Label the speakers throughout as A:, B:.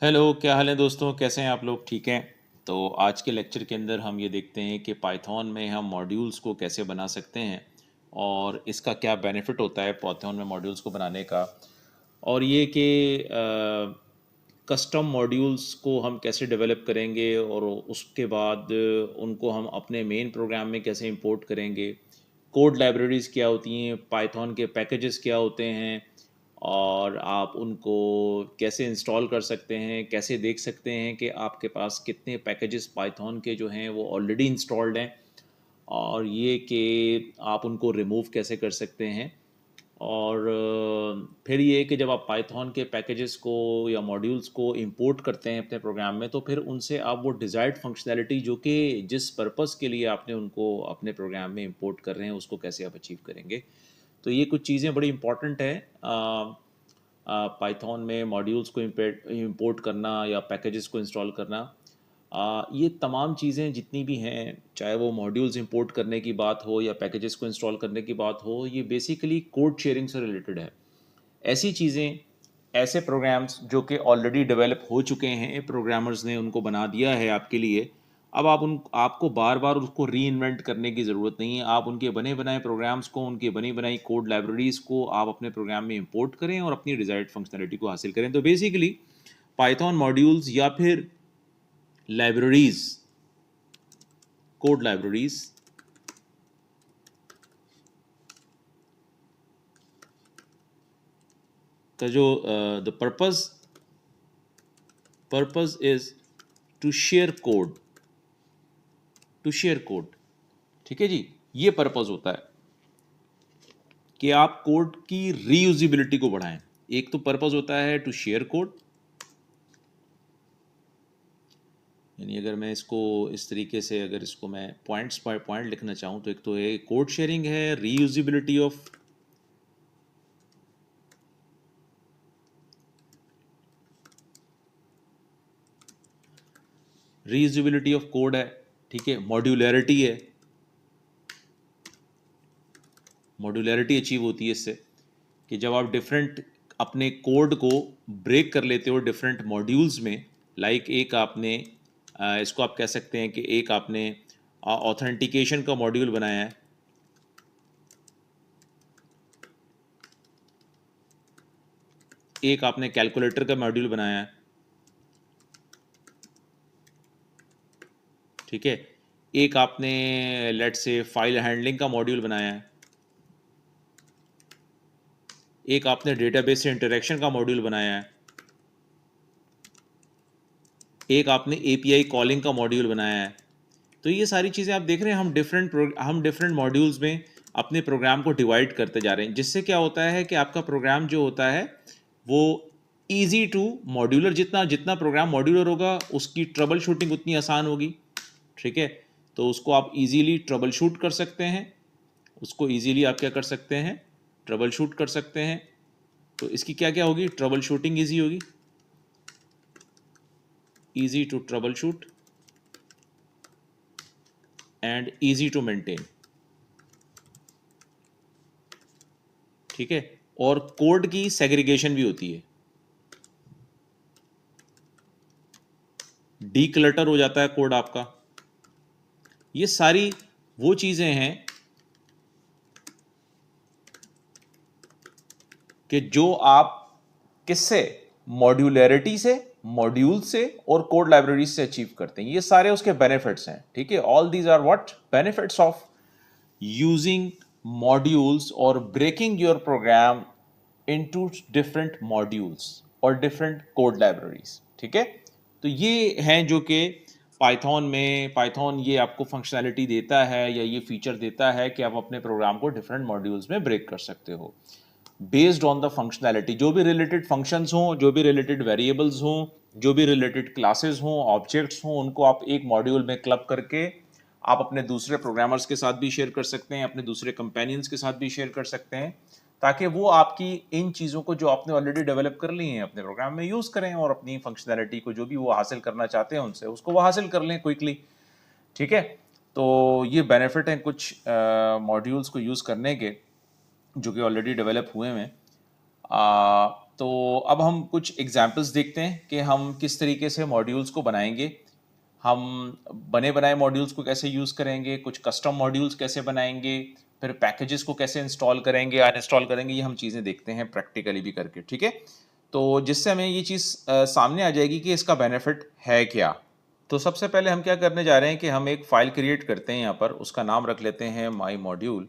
A: Hello, क्या हाल है दोस्तों? कैसे हैं आप लोग? ठीक हैं? तो आज के लेक्चर के अंदर हम ये देखते हैं कि पाइथन में हम मॉड्यूल्स को कैसे बना सकते हैं और इसका क्या बेनिफिट होता है पाइथन में मॉड्यूल्स को बनाने का। और ये कि कस्टम मॉड्यूल्स को हम कैसे डेवलप करेंगे और उसके बाद उनको हम अपने मेन प्रोग्राम में कैसे इंपोर्ट करेंगे। कोड लाइब्रेरीज़ क्या होती हैं, पाइथन के पैकेजेस क्या होते हैं और आप उनको कैसे इंस्टॉल कर सकते हैं, कैसे देख सकते हैं कि आपके पास कितने पैकेजेस पाइथन के जो हैं वो ऑलरेडी इंस्टॉल्ड हैं, और ये कि आप उनको रिमूव कैसे कर सकते हैं। और फिर ये कि जब आप पाइथन के पैकेजेस को या मॉड्यूल्स को इंपोर्ट करते हैं अपने प्रोग्राम में, तो फिर उनसे आप वो डिज़ायर्ड फंक्शनैलिटी जो कि जिस पर्पस के लिए आपने उनको अपने प्रोग्राम में इंपोर्ट कर रहे हैं उसको कैसे आप अचीव करेंगे। तो ये कुछ चीज़ें बड़ी इंपॉर्टेंट हैं पाइथन में मॉड्यूल्स को इंपोर्ट करना या पैकेजेस को इंस्टॉल करना। ये तमाम चीज़ें जितनी भी हैं, चाहे वो मॉड्यूल्स इंपोर्ट करने की बात हो या पैकेजेस को इंस्टॉल करने की बात हो, ये बेसिकली कोड शेयरिंग से रिलेटेड है। ऐसी चीज़ें, ऐसे प्रोग्राम्स जो कि ऑलरेडी डेवलप हो चुके हैं, प्रोग्रामर्स ने उनको बना दिया है आपके लिए। अब आपको बार बार उसको री इन्वेंट करने की ज़रूरत नहीं है। आप उनके बने बनाए प्रोग्राम्स को, उनकी बनी बनाई कोड लाइब्रेरीज़ को आप अपने प्रोग्राम में इंपोर्ट करें और अपनी डिज़ायर्ड फंक्शनैलिटी को हासिल करें। तो बेसिकली पाइथन मॉड्यूल्स या फिर लाइब्रेरीज़, कोड लाइब्रेरीज़ का जो the purpose is to share code, to share code. ठीक है जी, ये पर्पस होता है कि आप कोड की रीयूजिबिलिटी को बढ़ाएं। एक तो पर्पस होता है टू शेयर कोड, यानी अगर मैं इसको इस तरीके से, अगर इसको मैं पॉइंट्स बाय पॉइंट लिखना चाहूँ, तो एक तो ये कोड शेयरिंग है, रीयूजिबिलिटी ऑफ कोड है। ठीक है, मॉड्यूलैरिटी है, मॉड्यूलैरिटी अचीव होती है इससे कि जब आप डिफरेंट अपने कोड को ब्रेक कर लेते हो डिफरेंट मॉड्यूल्स में। लाइक एक आपने इसको आप कह सकते हैं कि एक आपने ऑथेंटिकेशन का मॉड्यूल बनाया है, एक आपने कैलकुलेटर का मॉड्यूल बनाया है। ठीक है, एक आपने लेट से फाइल हैंडलिंग का मॉड्यूल बनाया है, एक आपने डेटाबेस से इंटरेक्शन का मॉड्यूल बनाया है, एक आपने एपीआई कॉलिंग का मॉड्यूल बनाया है। तो ये सारी चीज़ें आप देख रहे हैं, हम डिफरेंट मॉड्यूल्स में अपने प्रोग्राम को डिवाइड करते जा रहे हैं, जिससे क्या होता है कि आपका प्रोग्राम जो होता है वो इजी टू मॉड्यूलर, जितना जितना प्रोग्राम मॉड्यूलर होगा उसकी ट्रबल शूटिंग उतनी आसान होगी। ठीक है, तो उसको आप इजीली ट्रबल शूट कर सकते हैं, उसको इजीली आप क्या कर सकते हैं, ट्रबल शूट कर सकते हैं। तो इसकी क्या क्या होगी, ट्रबल शूटिंग ईजी होगी, easy to trouble shoot and easy to maintain. ठीक है, और कोड की सेग्रीगेशन भी होती है, डीक्लटर हो जाता है कोड आपका। ये सारी वो चीज़ें हैं कि जो आप किससे, मॉड्यूलैरिटी से, मॉड्यूल से और कोड लाइब्रेरी से अचीव करते हैं। ये सारे उसके बेनिफिट्स हैं। ठीक है, all these are what benefits of using modules और breaking your program into different modules और डिफरेंट कोड लाइब्रेरीज। ठीक है, तो ये हैं जो कि पाइथन ये आपको फंक्शनैलिटी देता है या ये फीचर देता है कि आप अपने प्रोग्राम को डिफरेंट मॉड्यूल्स में ब्रेक कर सकते हो बेस्ड ऑन द फंक्शनैलिटी। जो भी रिलेटेड फंक्शंस हों, जो भी रिलेटेड वेरिएबल्स हों, जो भी रिलेटेड क्लासेस हों, ऑब्जेक्ट्स हों, उनको आप एक मॉड्यूल में क्लब करके आप अपने दूसरे प्रोग्रामर्स के साथ भी शेयर कर सकते हैं, अपने दूसरे कंपेनियंस के साथ भी शेयर कर सकते हैं, ताकि वो आपकी इन चीज़ों को जो आपने ऑलरेडी डेवलप कर ली हैं अपने प्रोग्राम में यूज़ करें और अपनी फंक्शनैलिटी को जो भी वो हासिल करना चाहते हैं उनसे उसको वो हासिल कर लें क्विकली। ठीक है, तो ये बेनिफिट हैं कुछ मॉड्यूल्स को यूज़ करने के जो कि ऑलरेडी डेवलप हुए हैं। तो अब हम कुछ एग्जांपल्स देखते हैं कि हम किस तरीके से मॉड्यूल्स को बनाएंगे, हम बने बनाए मॉड्यूल्स को कैसे यूज़ करेंगे, कुछ कस्टम मॉड्यूल्स कैसे बनाएंगे, फिर पैकेजेस को कैसे इंस्टॉल करेंगे, अनइंस्टॉल करेंगे, ये हम चीज़ें देखते हैं प्रैक्टिकली भी करके, ठीक है। तो जिससे हमें ये चीज़ सामने आ जाएगी कि इसका बेनिफिट है क्या। तो सबसे पहले हम क्या करने जा रहे हैं कि हम एक फ़ाइल क्रिएट करते हैं यहाँ पर, उसका नाम रख लेते हैं माई मॉड्यूल।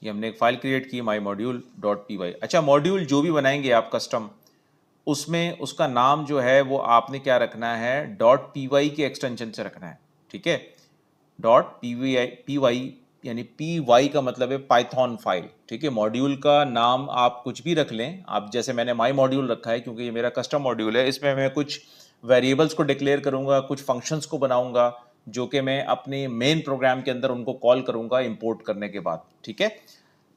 A: ये हमने एक फ़ाइल क्रिएट की माई मॉड्यूल डॉट पी वाई। अच्छा, मॉड्यूल जो भी बनाएंगे आप कस्टम, उसमें उसका नाम जो है वो आपने क्या रखना है, डॉट पी वाई के एक्सटेंशन से रखना है, ठीक है। डॉट पी वाई यानी पी वाई का मतलब है पाइथन फाइल, ठीक है। मॉड्यूल का नाम आप कुछ भी रख लें, आप जैसे मैंने माई मॉड्यूल रखा है क्योंकि ये मेरा कस्टम मॉड्यूल है, इसमें मैं कुछ वेरिएबल्स को डिक्लेयर करूंगा, कुछ फंक्शंस को बनाऊंगा जो कि मैं अपने मेन प्रोग्राम के अंदर उनको कॉल करूंगा इंपोर्ट करने के बाद, ठीक है।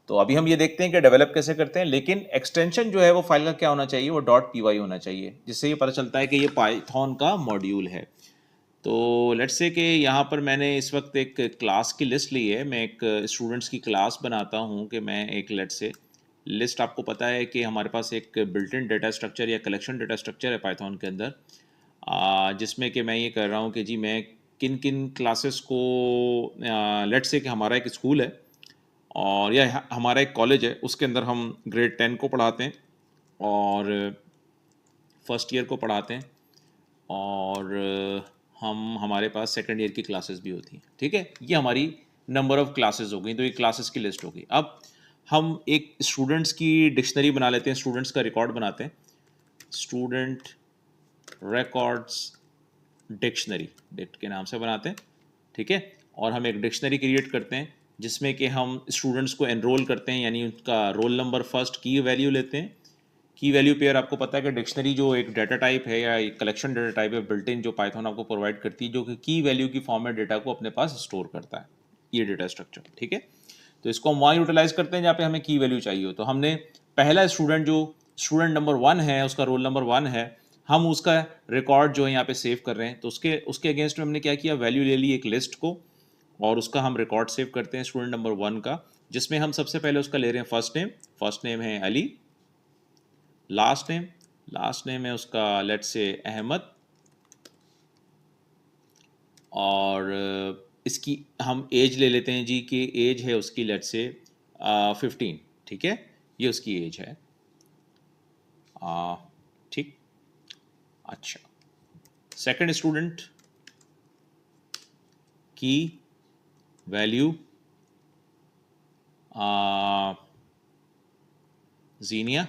A: तो अभी हम ये देखते हैं कि डेवलप कैसे करते हैं, लेकिन एक्सटेंशन जो है वो फाइल का क्या होना चाहिए, वो डॉट पी वाई होना चाहिए, जिससे ये पता चलता है कि ये पाइथन का मॉड्यूल है। तो लेट्स से कि यहाँ पर मैंने इस वक्त एक क्लास की लिस्ट ली है, मैं एक स्टूडेंट्स की क्लास बनाता हूँ कि मैं एक लेट्स से लिस्ट, आपको पता है कि हमारे पास एक बिल्ट इन डेटा स्ट्रक्चर या कलेक्शन डेटा स्ट्रक्चर है पाइथन के अंदर, जिसमें कि मैं ये कर रहा हूँ कि जी मैं किन किन क्लासेस को, लेट्स से कि हमारा एक स्कूल है और या हमारा एक कॉलेज है, उसके अंदर हम ग्रेड 10 को पढ़ाते हैं और फर्स्ट ईयर को पढ़ाते हैं और हम हमारे पास सेकंड ईयर की क्लासेस भी होती हैं, ठीक है। ये हमारी नंबर ऑफ़ क्लासेस हो गई, तो ये क्लासेस की लिस्ट हो गई। अब हम एक स्टूडेंट्स की डिक्शनरी बना लेते हैं, स्टूडेंट्स का रिकॉर्ड बनाते हैं, स्टूडेंट रिकॉर्ड्स डिक्शनरी डिक्ट के नाम से बनाते हैं, ठीक है। और हम एक डिक्शनरी क्रिएट करते हैं जिसमें कि हम स्टूडेंट्स को एनरोल करते हैं, यानी उनका रोल नंबर फर्स्ट की वैल्यू लेते हैं। की वैल्यू पेयर आपको पता है कि डिक्शनरी जो एक डाटा टाइप है या एक कलेक्शन डाटा टाइप है बिल्ट इन, जो पाइथन आपको प्रोवाइड करती है, जो कि की वैल्यू की फॉर्म में डेटा को अपने पास स्टोर करता है, ये डेटा स्ट्रक्चर, ठीक है। तो इसको हम वहाँ यूटिलाइज करते हैं जहाँ पे हमें की वैल्यू चाहिए हो। तो हमने पहला स्टूडेंट जो स्टूडेंट नंबर 1 है, उसका रोल नंबर 1 है, हम उसका रिकॉर्ड जो है यहाँ पे सेव कर रहे हैं। तो उसके उसके अगेंस्ट में हमने क्या किया, वैल्यू ले ली एक लिस्ट को और उसका हम रिकॉर्ड सेव करते हैं स्टूडेंट नंबर 1 का, जिसमें हम सबसे पहले उसका ले रहे हैं फर्स्ट नेम है अली, लास्ट नेम है उसका लेट्स से अहमद, और इसकी हम एज ले लेते हैं जी कि एज है उसकी लेट्स से 15, ठीक है, ये उसकी एज है, ठीक। अच्छा, सेकंड स्टूडेंट की वैल्यू जीनिया,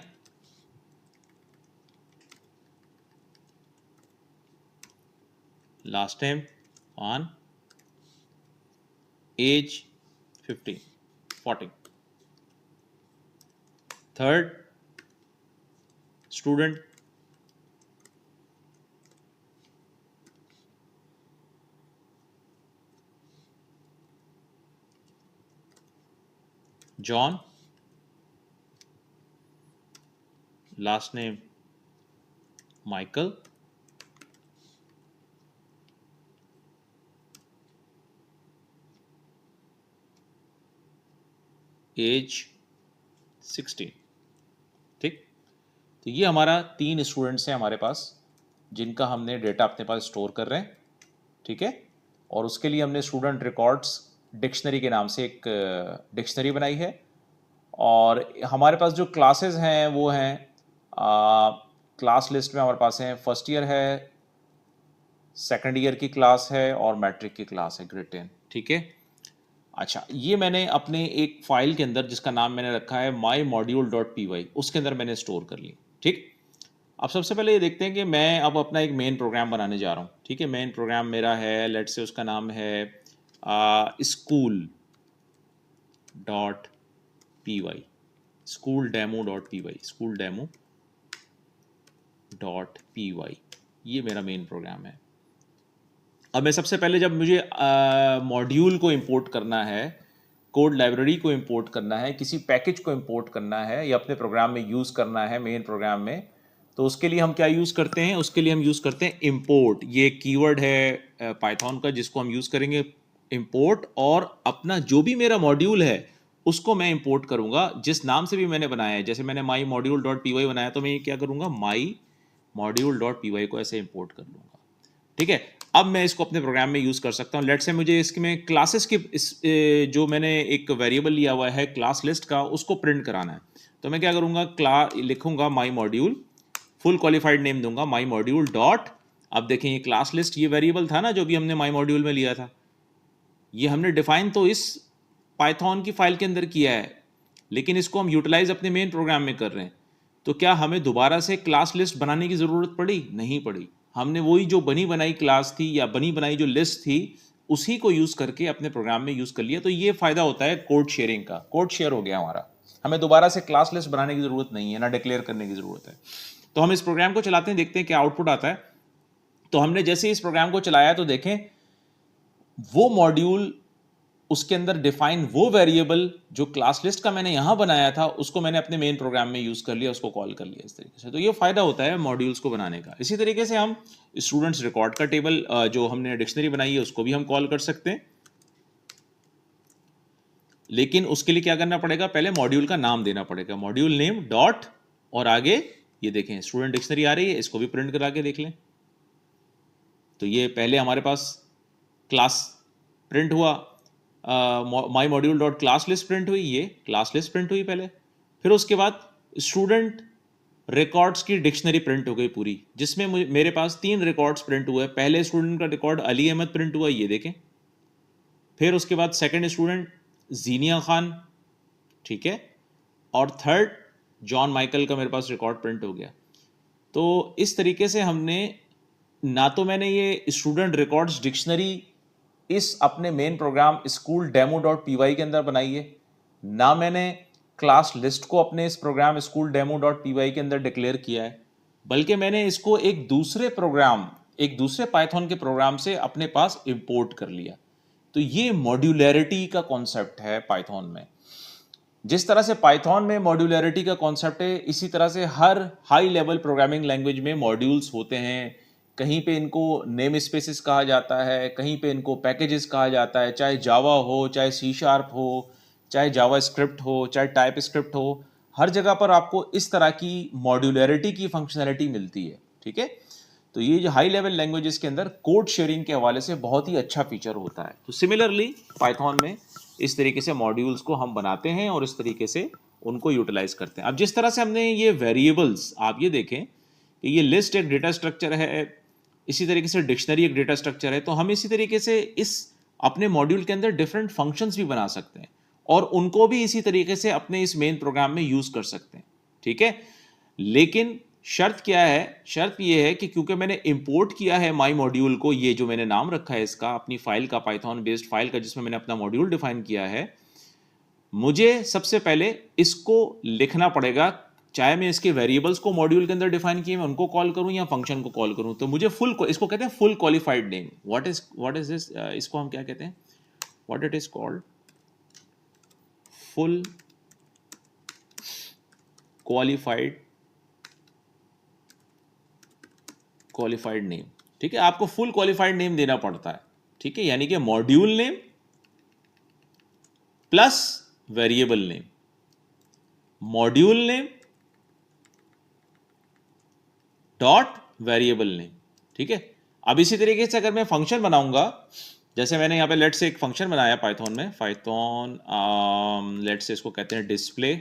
A: लास्ट नेम ऑन, age 14। Third student John, last name Michael, age 16, ठीक। तो ये हमारा 3 स्टूडेंट्स हैं हमारे पास जिनका हमने डेटा अपने पास स्टोर कर रहे हैं, ठीक है। और उसके लिए हमने स्टूडेंट रिकॉर्ड्स डिक्शनरी के नाम से एक डिक्शनरी बनाई है। और हमारे पास जो क्लासेस हैं वो हैं, क्लास लिस्ट में हमारे पास हैं फर्स्ट ईयर है, सेकंड ईयर की क्लास है और मैट्रिक की क्लास है ग्रेड 10, ठीक है। अच्छा, ये मैंने अपने एक फाइल के अंदर जिसका नाम मैंने रखा है माई मॉड्यूल डॉट पी वाई, उसके अंदर मैंने स्टोर कर ली, ठीक। अब सबसे पहले ये देखते हैं कि मैं अब अपना एक मेन प्रोग्राम बनाने जा रहा हूँ, ठीक है। मेन प्रोग्राम मेरा है लेट्स से उसका नाम है school dot P Y, school demo dot P Y, school demo dot P Y, ये मेरा मेन प्रोग्राम है। अब मैं सबसे पहले जब मुझे मॉड्यूल को इंपोर्ट करना है, कोड लाइब्रेरी को इंपोर्ट करना है, किसी पैकेज को इंपोर्ट करना है या अपने प्रोग्राम में यूज़ करना है मेन प्रोग्राम में, तो उसके लिए हम क्या यूज़ करते हैं, उसके लिए हम यूज़ करते हैं इंपोर्ट। ये कीवर्ड है पाइथन का जिसको हम यूज़ करेंगे इंपोर्ट, और अपना जो भी मेरा मॉड्यूल है उसको मैं इंपोर्ट करूंगा जिस नाम से भी मैंने बनाया है। जैसे मैंने माई मॉड्यूल डॉट पी वाई बनाया तो मैं ये क्या करूंगा, माई मॉड्यूल डॉट पी वाई को ऐसे इंपोर्ट कर लूंगा। ठीक है, अब मैं इसको अपने प्रोग्राम में यूज़ कर सकता हूँ। लेट से मुझे इसमें क्लासेस की जो मैंने एक वेरिएबल लिया हुआ है क्लास लिस्ट का, उसको प्रिंट कराना है। तो मैं क्या करूँगा, लिखूंगा माई मॉड्यूल, फुल क्वालिफाइड नेम दूंगा माई मॉड्यूल डॉट। अब देखें ये क्लास लिस्ट ये वेरिएबल था ना जो भी हमने माई मॉड्यूल में लिया था, ये हमने डिफाइन तो इस पाइथन की फाइल के अंदर किया है, लेकिन इसको हम यूटिलाइज अपने मेन प्रोग्राम में कर रहे हैं। तो क्या हमें दोबारा से क्लास लिस्ट बनाने की ज़रूरत पड़ी? नहीं पड़ी। हमने वही जो बनी बनाई क्लास थी या बनी बनाई जो लिस्ट थी उसी को यूज़ करके अपने प्रोग्राम में यूज़ कर लिया। तो ये फ़ायदा होता है कोड शेयरिंग का। कोड शेयर हो गया हमारा, हमें दोबारा से क्लास लिस्ट बनाने की ज़रूरत नहीं है, ना डिक्लेयर करने की ज़रूरत है। तो हम इस प्रोग्राम को चलाते हैं, देखते हैं क्या आउटपुट आता है। तो हमने जैसे इस प्रोग्राम को चलाया तो देखें वो मॉड्यूल, उसके अंदर डिफाइन वो वेरिएबल जो क्लास लिस्ट का मैंने यहां बनाया था उसको मैंने अपने मेन प्रोग्राम में यूज कर लिया, उसको कॉल कर लिया इस तरीके से। तो ये फायदा होता है मॉड्यूल्स को बनाने का। इसी तरीके से हम स्टूडेंट्स रिकॉर्ड का टेबल जो हमने डिक्शनरी बनाई है उसको भी हम कॉल कर सकते हैं, लेकिन उसके लिए क्या करना पड़ेगा, पहले मॉड्यूल का नाम देना पड़ेगा, मॉड्यूल नेम डॉट, और आगे ये देखें स्टूडेंट डिक्शनरी आ रही है, इसको भी प्रिंट करा के देख लें। तो ये पहले हमारे पास क्लास प्रिंट हुआ, my module dot class list print हुई, ये क्लास लिस्ट प्रिंट हुई पहले, फिर उसके बाद स्टूडेंट रिकॉर्ड्स की डिक्शनरी प्रिंट हो गई पूरी, जिसमें मेरे पास 3 रिकॉर्ड्स प्रिंट हुए। पहले स्टूडेंट का रिकॉर्ड अली अहमद प्रिंट हुआ, ये देखें। फिर उसके बाद सेकंड स्टूडेंट जीनिया खान, ठीक है, और थर्ड जॉन माइकल का मेरे पास रिकॉर्ड प्रिंट हो गया। तो इस तरीके से हमने, ना तो मैंने ये स्टूडेंट रिकॉर्ड्स डिक्शनरी इस अपने main program school demo dot P Y के अंदर बनाई है, ना मैंने क्लास लिस्ट को अपने इस program school demo dot P Y के अंदर डिक्लेयर किया है, बल्कि मैंने इसको एक दूसरे प्रोग्राम, एक दूसरे पाइथन के प्रोग्राम से अपने पास इंपोर्ट कर लिया। तो ये मॉड्यूलैरिटी का कॉन्सेप्ट है पाइथन में। जिस तरह से पाइथन में मॉड्यूलैरिटी का कॉन्सेप्ट है, इसी तरह से हर हाई लेवल प्रोग्रामिंग लैंग्वेज में मॉड्यूल्स होते हैं। कहीं पे इनको नेम स्पेसिस कहा जाता है, कहीं पे इनको पैकेजेस कहा जाता है, चाहे जावा हो, चाहे सी शार्प हो, चाहे जावा स्क्रिप्ट हो, चाहे टाइप स्क्रिप्ट हो, हर जगह पर आपको इस तरह की मॉड्यूलैरिटी की फंक्शनैलिटी मिलती है। ठीक है, तो ये जो हाई लेवल लैंग्वेजेस के अंदर कोड शेयरिंग के हवाले से बहुत ही अच्छा फीचर होता है। तो सिमिलरली पाइथन में इस तरीके से मॉड्यूल्स को हम बनाते हैं और इस तरीके से उनको यूटिलाइज करते हैं। अब जिस तरह से हमने ये वेरिएबल्स, आप ये देखें कि ये लिस्ट एक डेटा स्ट्रक्चर है, इसी तरीके से डिक्शनरी एक डेटा स्ट्रक्चर है, तो हम इसी तरीके से इस अपने मॉड्यूल के अंदर डिफरेंट फंक्शंस भी बना सकते हैं और उनको भी इसी तरीके से अपने इस मेन प्रोग्राम में यूज कर सकते हैं। ठीक है, लेकिन शर्त क्या है, शर्त ये है कि क्योंकि मैंने इंपोर्ट किया है माई मॉड्यूल को, ये जो मैंने नाम रखा है इसका, अपनी फाइल का, पाइथन बेस्ड फाइल का, जिसमें मैंने अपना मॉड्यूल डिफाइन किया है, मुझे सबसे पहले इसको लिखना पड़ेगा। चाहे मैं इसके वेरिएबल्स को मॉड्यूल के अंदर डिफाइन किए मैं उनको कॉल करूं या फंक्शन को कॉल करूं, तो मुझे इसको कहते हैं full qualified name. What is this, इसको हम क्या कहते हैं, what it is called, full qualified name. ठीक है, आपको फुल क्वालिफाइड नेम देना पड़ता है। ठीक है, यानी कि module name plus variable name, module name dot variable name. ठीक है, अब इसी तरीके से अगर मैं फंक्शन बनाऊंगा, जैसे मैंने यहां पे लेट से एक फंक्शन बनाया पाइथन में, पाइथन लेट से इसको कहते हैं डिस्प्ले,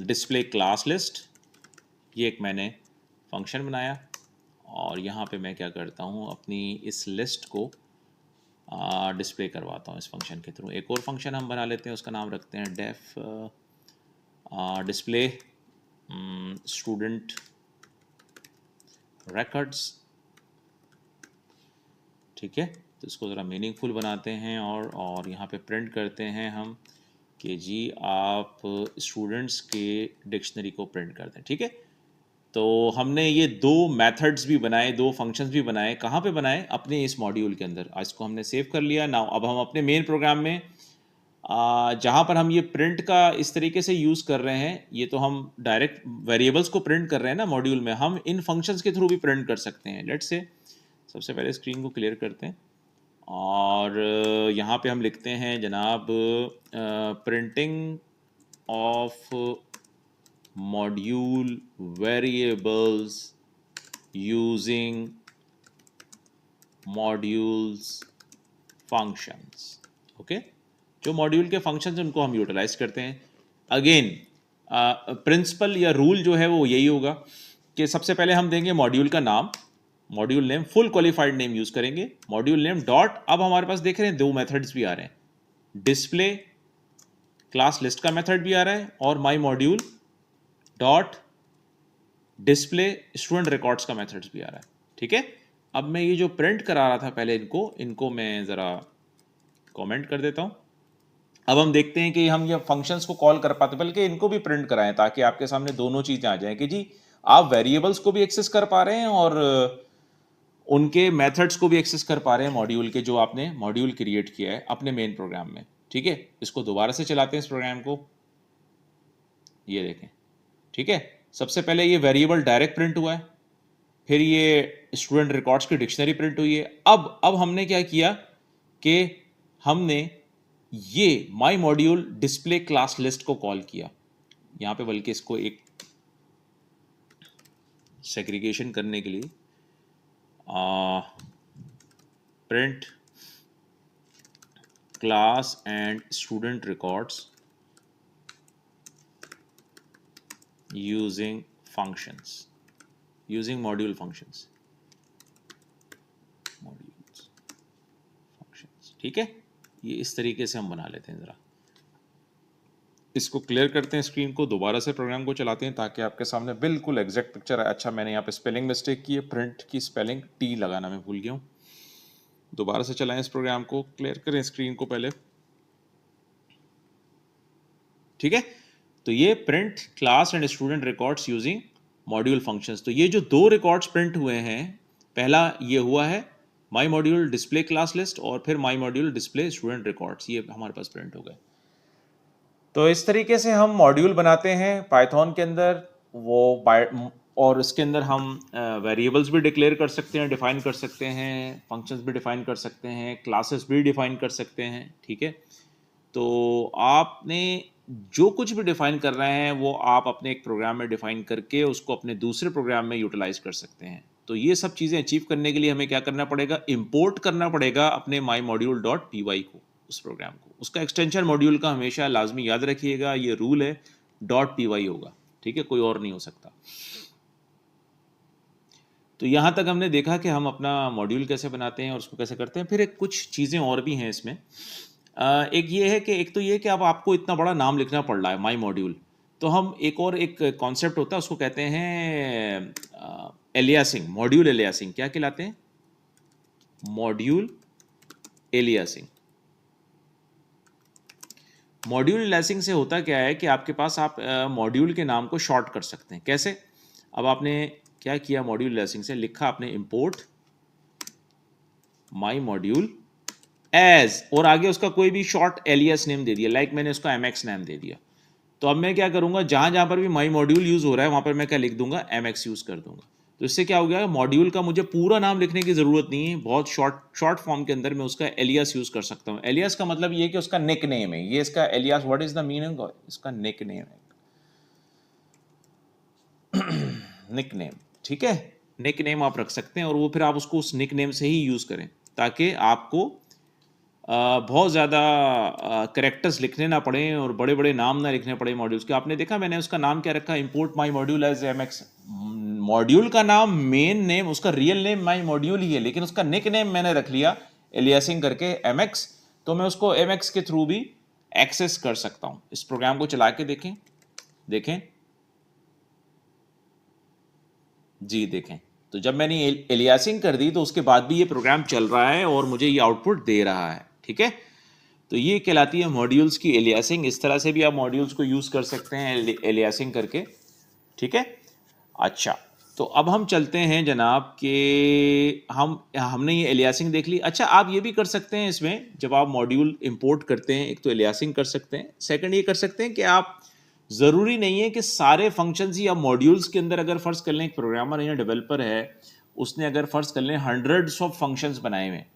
A: डिस्प्ले क्लास लिस्ट, ये एक मैंने फंक्शन बनाया और यहाँ पे मैं क्या करता हूँ, अपनी इस लिस्ट को डिस्प्ले करवाता हूँ इस फंक्शन के थ्रू। एक और फंक्शन हम बना लेते हैं, उसका नाम रखते हैं डेफ डिस्प्ले स्टूडेंट रिकॉर्ड्स। ठीक है, तो इसको ज़रा मीनिंगफुल बनाते हैं और यहाँ पे प्रिंट करते हैं हम कि जी आप स्टूडेंट्स के डिक्शनरी को प्रिंट कर दें। ठीक है, तो हमने ये 2 मेथड्स भी बनाए, 2 फंक्शंस भी बनाए। कहाँ पे बनाए, अपने इस मॉड्यूल के अंदर। इसको हमने सेव कर लिया। नाउ अब हम अपने मेन प्रोग्राम में जहाँ पर हम ये प्रिंट का इस तरीके से यूज़ कर रहे हैं, ये तो हम डायरेक्ट वेरिएबल्स को प्रिंट कर रहे हैं ना मॉड्यूल में, हम इन फंक्शंस के थ्रू भी प्रिंट कर सकते हैं। लेट्स से सबसे पहले स्क्रीन को क्लियर करते हैं और और यहाँ पे हम लिखते हैं जनाब printing of module variables using modules functions. Okay, जो मॉड्यूल के फंक्शंस उनको हम यूटिलाइज करते हैं। अगेन प्रिंसिपल या रूल जो है वो यही होगा कि सबसे पहले हम देंगे मॉड्यूल का नाम, module name, full qualified name use करेंगे, मॉड्यूल नेम डॉट, अब हमारे पास देख रहे हैं दो मेथड्स भी आ रहे हैं, डिस्प्ले क्लास लिस्ट का मेथड भी आ रहा है और my module dot display student records का मेथड्स भी आ रहा है। ठीक है, अब मैं ये जो प्रिंट करा रहा था पहले इनको मैं ज़रा कमेंट कर देता हूँ। अब हम देखते हैं कि हम ये फंक्शंस को कॉल कर पाते, बल्कि इनको भी प्रिंट कराएं ताकि आपके सामने दोनों चीज़ें आ जाएं कि जी आप वेरिएबल्स को भी एक्सेस कर पा रहे हैं और उनके मेथड्स को भी एक्सेस कर पा रहे हैं मॉड्यूल के, जो आपने मॉड्यूल क्रिएट किया है अपने मेन प्रोग्राम में। ठीक है, इसको दोबारा से चलाते हैं इस प्रोग्राम को, ये देखें। ठीक है, सबसे पहले ये वेरिएबल डायरेक्ट प्रिंट हुआ है, फिर ये स्टूडेंट रिकॉर्ड्स की डिक्शनरी प्रिंट हुई है। अब हमने क्या किया कि हमने ये माई मॉड्यूल डिस्प्ले क्लास लिस्ट को कॉल किया यहाँ पे, बल्कि इसको एक सेग्रीगेशन करने के लिए print class and student records using functions, using module functions, modules functions. ठीक है, ये इस तरीके से हम बना लेते हैं। ज़रा इसको क्लियर करते हैं, स्क्रीन को दोबारा से प्रोग्राम को चलाते हैं ताकि आपके सामने बिल्कुल एग्जैक्ट पिक्चर आए। अच्छा, मैंने यहाँ पे स्पेलिंग मिस्टेक की है, प्रिंट की स्पेलिंग टी लगाना मैं भूल गया हूँ। दोबारा से चलाएं इस प्रोग्राम को, क्लियर करें स्क्रीन को पहले। ठीक है, तो ये print class and student records using module functions. तो ये जो दो रिकॉर्ड्स प्रिंट हुए हैं, पहला ये हुआ है माई मॉड्यूल डिस्प्ले क्लास लिस्ट और फिर माई मॉड्यूल डिस्प्ले स्टूडेंट रिकॉर्ड्स, ये हमारे पास प्रिंट हो गए। तो इस तरीके से हम मॉड्यूल बनाते हैं पाइथन के अंदर, और इसके अंदर हम वेरिएबल्स भी डिक्लेयर कर सकते हैं, डिफाइन कर सकते हैं, फंक्शंस भी डिफाइन कर सकते हैं, क्लासेस भी डिफाइन कर सकते हैं। ठीक है, तो आपने जो कुछ भी डिफाइन कर रहे हैं वो आप अपने एक प्रोग्राम में डिफाइन करके उसको अपने दूसरे प्रोग्राम में यूटिलाइज कर सकते हैं। तो ये सब चीज़ें अचीव करने के लिए हमें क्या करना पड़ेगा, इंपोर्ट करना पड़ेगा अपने माई मॉड्यूल डॉट पी वाई को, उस प्रोग्राम को। उसका एक्सटेंशन मॉड्यूल का हमेशा लाजमी याद रखिएगा, ये रूल है, डॉट पी वाई होगा। ठीक है, कोई और नहीं हो सकता। तो यहाँ तक हमने देखा कि हम अपना मॉड्यूल कैसे बनाते हैं और उसको कैसे करते हैं। फिर एक कुछ चीज़ें और भी हैं इसमें। एक ये है कि एक तो ये कि अब आपको इतना बड़ा नाम लिखना पड़ रहा है माई मॉड्यूल, तो हम एक कॉन्सेप्ट होता है उसको कहते हैं एलियासिंग, मॉड्यूल एलियासिंग। क्या कहलाते हैं? Module aliasing. मॉड्यूल एलियासिंग से होता क्या है कि आपके पास आप मॉड्यूल के नाम को शॉर्ट कर सकते हैं। कैसे? अब आपने क्या किया, मॉड्यूल एलियासिंग से लिखा आपने इंपोर्ट माई मॉड्यूल एज, और आगे उसका कोई भी शॉर्ट एलियास नेम दे दिया, लाइक मैंने उसका mx नाम दे दिया। तो अब मैं क्या करूंगा, जहां जहां पर भी माई मॉड्यूल यूज हो रहा है वहां पर मैं क्या लिख दूंगा, mx यूज कर दूंगा। तो इससे क्या हो गया, मॉड्यूल का मुझे पूरा नाम लिखने की जरूरत नहीं है, बहुत शॉर्ट फॉर्म के अंदर मैं उसका एलियास यूज कर सकता हूँ। एलियास का मतलब ये कि उसका निक नेम है, ये इसका alias, what is the meaning, इसका निक नेम है, निक नेम। ठीक है, निक नेम आप रख सकते हैं और वो फिर आप उसको उस निक नेम से ही यूज करें ताकि आपको बहुत ज़्यादा करेक्टर्स लिखने ना पड़े और बड़े बड़े नाम ना लिखने पड़े मॉड्यूल्स के। आपने देखा मैंने उसका नाम क्या रखा, इंपोर्ट माई मॉड्यूल एज mx। मॉड्यूल का नाम, मेन नेम, उसका रियल नेम माई मॉड्यूल ही है, लेकिन उसका निक नेम मैंने रख लिया एलियासिंग करके mx। तो मैं उसको mx के थ्रू भी एक्सेस कर सकता हूँ। इस प्रोग्राम को चला के देखें जी, देखें। तो जब मैंने एलियासिंग कर दी तो उसके बाद भी ये प्रोग्राम चल रहा है और मुझे ये आउटपुट दे रहा है। ठीक है, तो ये कहलाती है मॉड्यूल्स की एलियासिंग। इस तरह से भी आप मॉड्यूल्स को यूज कर सकते हैं एलियासिंग करके। ठीक है, अच्छा, तो अब हम चलते हैं जनाब कि हमने ये एलियासिंग देख ली। अच्छा, आप ये भी कर सकते हैं इसमें, जब आप मॉड्यूल इंपोर्ट करते हैं, एक तो एलियासिंग कर सकते हैं, सेकंड ये कर सकते हैं कि आप, ज़रूरी नहीं है कि सारे फंक्शंस ही आप मॉड्यूल्स के अंदर, अगर फ़र्ज़ कर लें एक प्रोग्रामर या डेवलपर है, उसने अगर फ़र्ज़ कर लें हंड्रेड्स ऑफ फंक्शंस बनाए हुए हैं,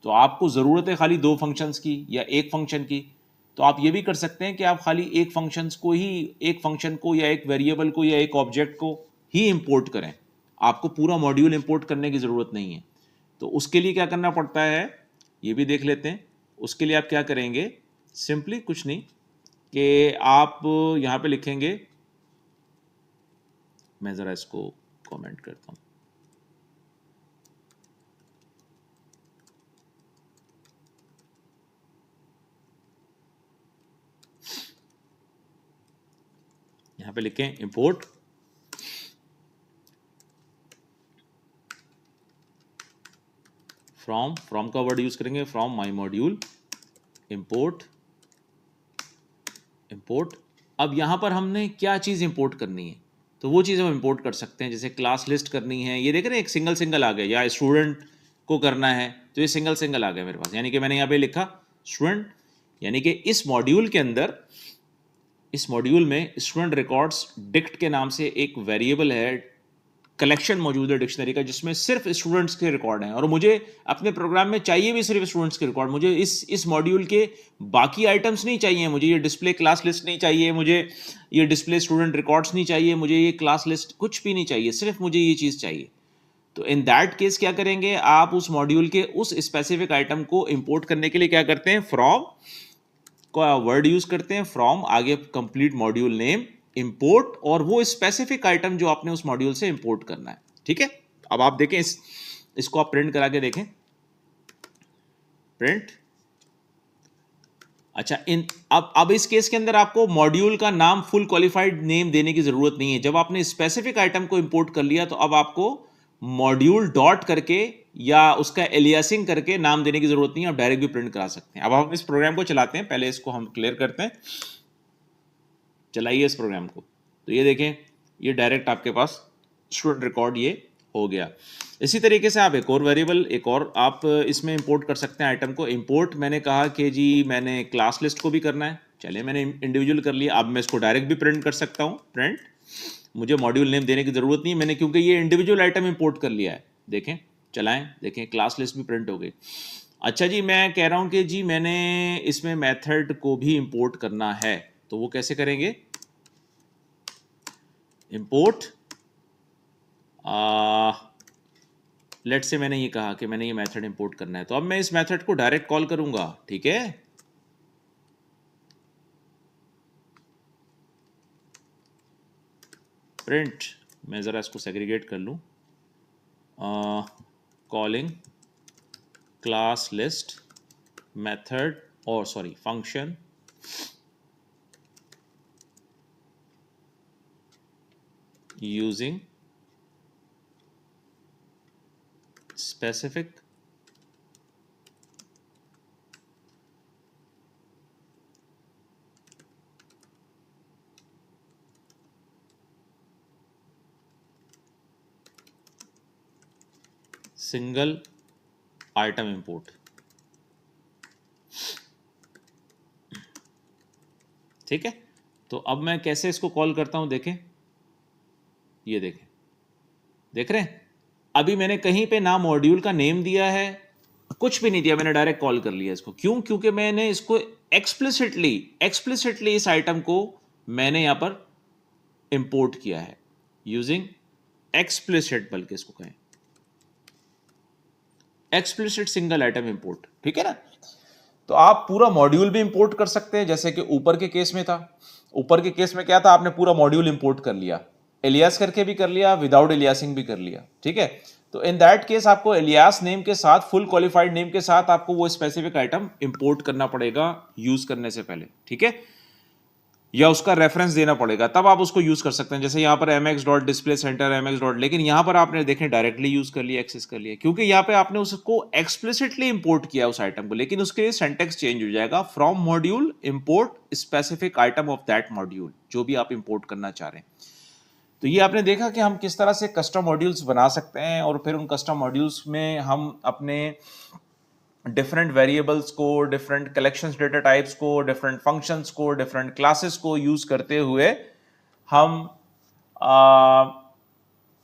A: तो आपको ज़रूरत है खाली 2 फंक्शंस की या एक फंक्शन की, तो आप ये भी कर सकते हैं कि आप खाली एक फंक्शन को या एक वेरिएबल को या एक ऑब्जेक्ट को ही इंपोर्ट करें, आपको पूरा मॉड्यूल इंपोर्ट करने की ज़रूरत नहीं है। तो उसके लिए क्या करना पड़ता है ये भी देख लेते हैं। उसके लिए आप क्या करेंगे, सिंपली कुछ नहीं कि आप यहाँ पे लिखेंगे, मैं ज़रा इसको कमेंट करता हूँ। यहाँ पे लिखें इंपोर्ट फ्रॉम का वर्ड यूज करेंगे, फ्रॉम माई मॉड्यूल इंपोर्ट। अब यहाँ पर हमने क्या चीज़ इंपोर्ट करनी है, तो वो चीज़ हम इंपोर्ट कर सकते हैं। जैसे क्लास लिस्ट करनी है, ये देख रहे हैं एक सिंगल सिंगल आ गया, या स्टूडेंट को करना है तो ये सिंगल सिंगल आ गया मेरे पास। यानी कि मैंने यहाँ पे लिखा स्टूडेंट, यानी कि इस मॉड्यूल के अंदर, इस मॉड्यूल में स्टूडेंट रिकॉर्ड्स डिक्ट के नाम से एक वेरिएबल है, कलेक्शन मौजूद है डिक्शनरी का, जिसमें सिर्फ स्टूडेंट्स के रिकॉर्ड हैं, और मुझे अपने प्रोग्राम में चाहिए भी सिर्फ स्टूडेंट्स के रिकॉर्ड। मुझे इस मॉड्यूल के बाकी आइटम्स नहीं चाहिए, मुझे ये डिस्प्ले क्लास लिस्ट नहीं चाहिए, मुझे ये डिस्प्ले स्टूडेंट रिकॉर्ड्स नहीं चाहिए, मुझे ये क्लास लिस्ट कुछ भी नहीं चाहिए, सिर्फ मुझे ये चीज़ चाहिए। तो इन दैट केस क्या करेंगे, आप उस मॉड्यूल के उस स्पेसिफिक आइटम को इंपोर्ट करने के लिए क्या करते हैं, फ्रॉम का वर्ड यूज करते हैं, फ्रॉम आगे कंप्लीट मॉड्यूल नेम इंपोर्ट, और वो स्पेसिफिक आइटम जो आपने उस मॉड्यूल से इंपोर्ट करना है। ठीक है, अब आप देखें इसको आप प्रिंट करा के देखें, प्रिंट। अच्छा, अब इस केस के अंदर आपको मॉड्यूल का नाम फुल क्वालिफाइड नेम देने की जरूरत नहीं है। जब आपने स्पेसिफिक आइटम को इंपोर्ट कर लिया तो अब आपको मॉड्यूल डॉट करके या उसका एलियासिंग करके नाम देने की जरूरत नहीं है, आप डायरेक्ट भी प्रिंट करा सकते हैं। अब हम इस प्रोग्राम को चलाते हैं, पहले इसको हम क्लियर करते हैं। चलाइए इस प्रोग्राम को, तो ये देखें ये डायरेक्ट आपके पास स्टूडेंट रिकॉर्ड ये हो गया। इसी तरीके से आप एक और वेरिएबल, एक और आप इसमें इंपोर्ट कर सकते हैं आइटम को। इंपोर्ट मैंने कहा कि जी मैंने क्लास लिस्ट को भी करना है, चलिए मैंने इंडिविजुअल कर लिया। अब मैं इसको डायरेक्ट भी प्रिंट कर सकता हूँ, प्रिंट, मुझे मॉड्यूल नेम देने की जरूरत नहीं है, मैंने क्योंकि ये इंडिविजुअल आइटम इंपोर्ट कर लिया है। देखें, चलाएं, देखें क्लास लिस्ट भी प्रिंट हो गई। अच्छा जी, मैं कह रहा हूँ कि जी मैंने इसमें मेथड को भी इंपोर्ट करना है, तो वो कैसे करेंगे, इंपोर्ट लेट्स से मैंने ये कहा कि मैंने ये मेथड इंपोर्ट करना है, तो अब मैं इस मेथड को डायरेक्ट कॉल करूंगा। ठीक है, प्रिंट, मैं ज़रा इसको सेग्रीगेट कर लूँ, कॉलिंग क्लास लिस्ट मेथड, और sorry function using specific single item import. ठीक है, तो अब मैं कैसे इसको कॉल करता हूं, देखें, ये देखें, देख रहे हैं, अभी मैंने कहीं पे ना मॉड्यूल का नेम दिया है, कुछ भी नहीं दिया, मैंने डायरेक्ट कॉल कर लिया इसको। क्यों, क्योंकि मैंने इसको एक्सप्लिसिटली इस आइटम को मैंने यहां पर इंपोर्ट किया है यूजिंग एक्सप्लिसिट, बल्कि इसको कहें एक्सप्लिसिट सिंगल आइटम इंपोर्ट। ठीक है ना, तो आप पूरा मॉड्यूल भी इंपोर्ट कर सकते हैं, जैसे कि ऊपर के केस में था। ऊपर के केस में क्या था, आपने पूरा मॉड्यूल इंपोर्ट कर लिया, एलियास करके भी कर लिया, विदाउट एलियासिंग भी कर लिया। ठीक है, तो इन दैट केस आपको एलियास नेम के साथ, फुल क्वालिफाइड नेम के साथ आपको वो स्पेसिफिक आइटम इंपोर्ट करना पड़ेगा यूज करने से पहले। ठीक है, या उसका रेफरेंस देना पड़ेगा, तब आप उसको यूज कर सकते हैं। जैसे यहाँ पर mx dot display centre mx dot, लेकिन यहाँ पर आपने देखें डायरेक्टली यूज कर लिया, एक्सेस कर लिया, क्योंकि यहाँ पे आपने उसको एक्सप्लिसिटली इंपोर्ट किया उस आइटम को, लेकिन उसके लिए सिंटैक्स चेंज हो जाएगा, from module import specific item of that module, जो भी आप इंपोर्ट करना चाह रहे हैं। तो ये आपने देखा कि हम किस तरह से कस्टम मॉड्यूल्स बना सकते हैं, और फिर उन कस्टम मॉड्यूल्स में हम अपने डिफरेंट वेरिएबल्स को, डिफरेंट कलेक्शंस डेटा टाइप्स को, डिफरेंट फंक्शंस को, डिफरेंट क्लासेस को यूज करते हुए हम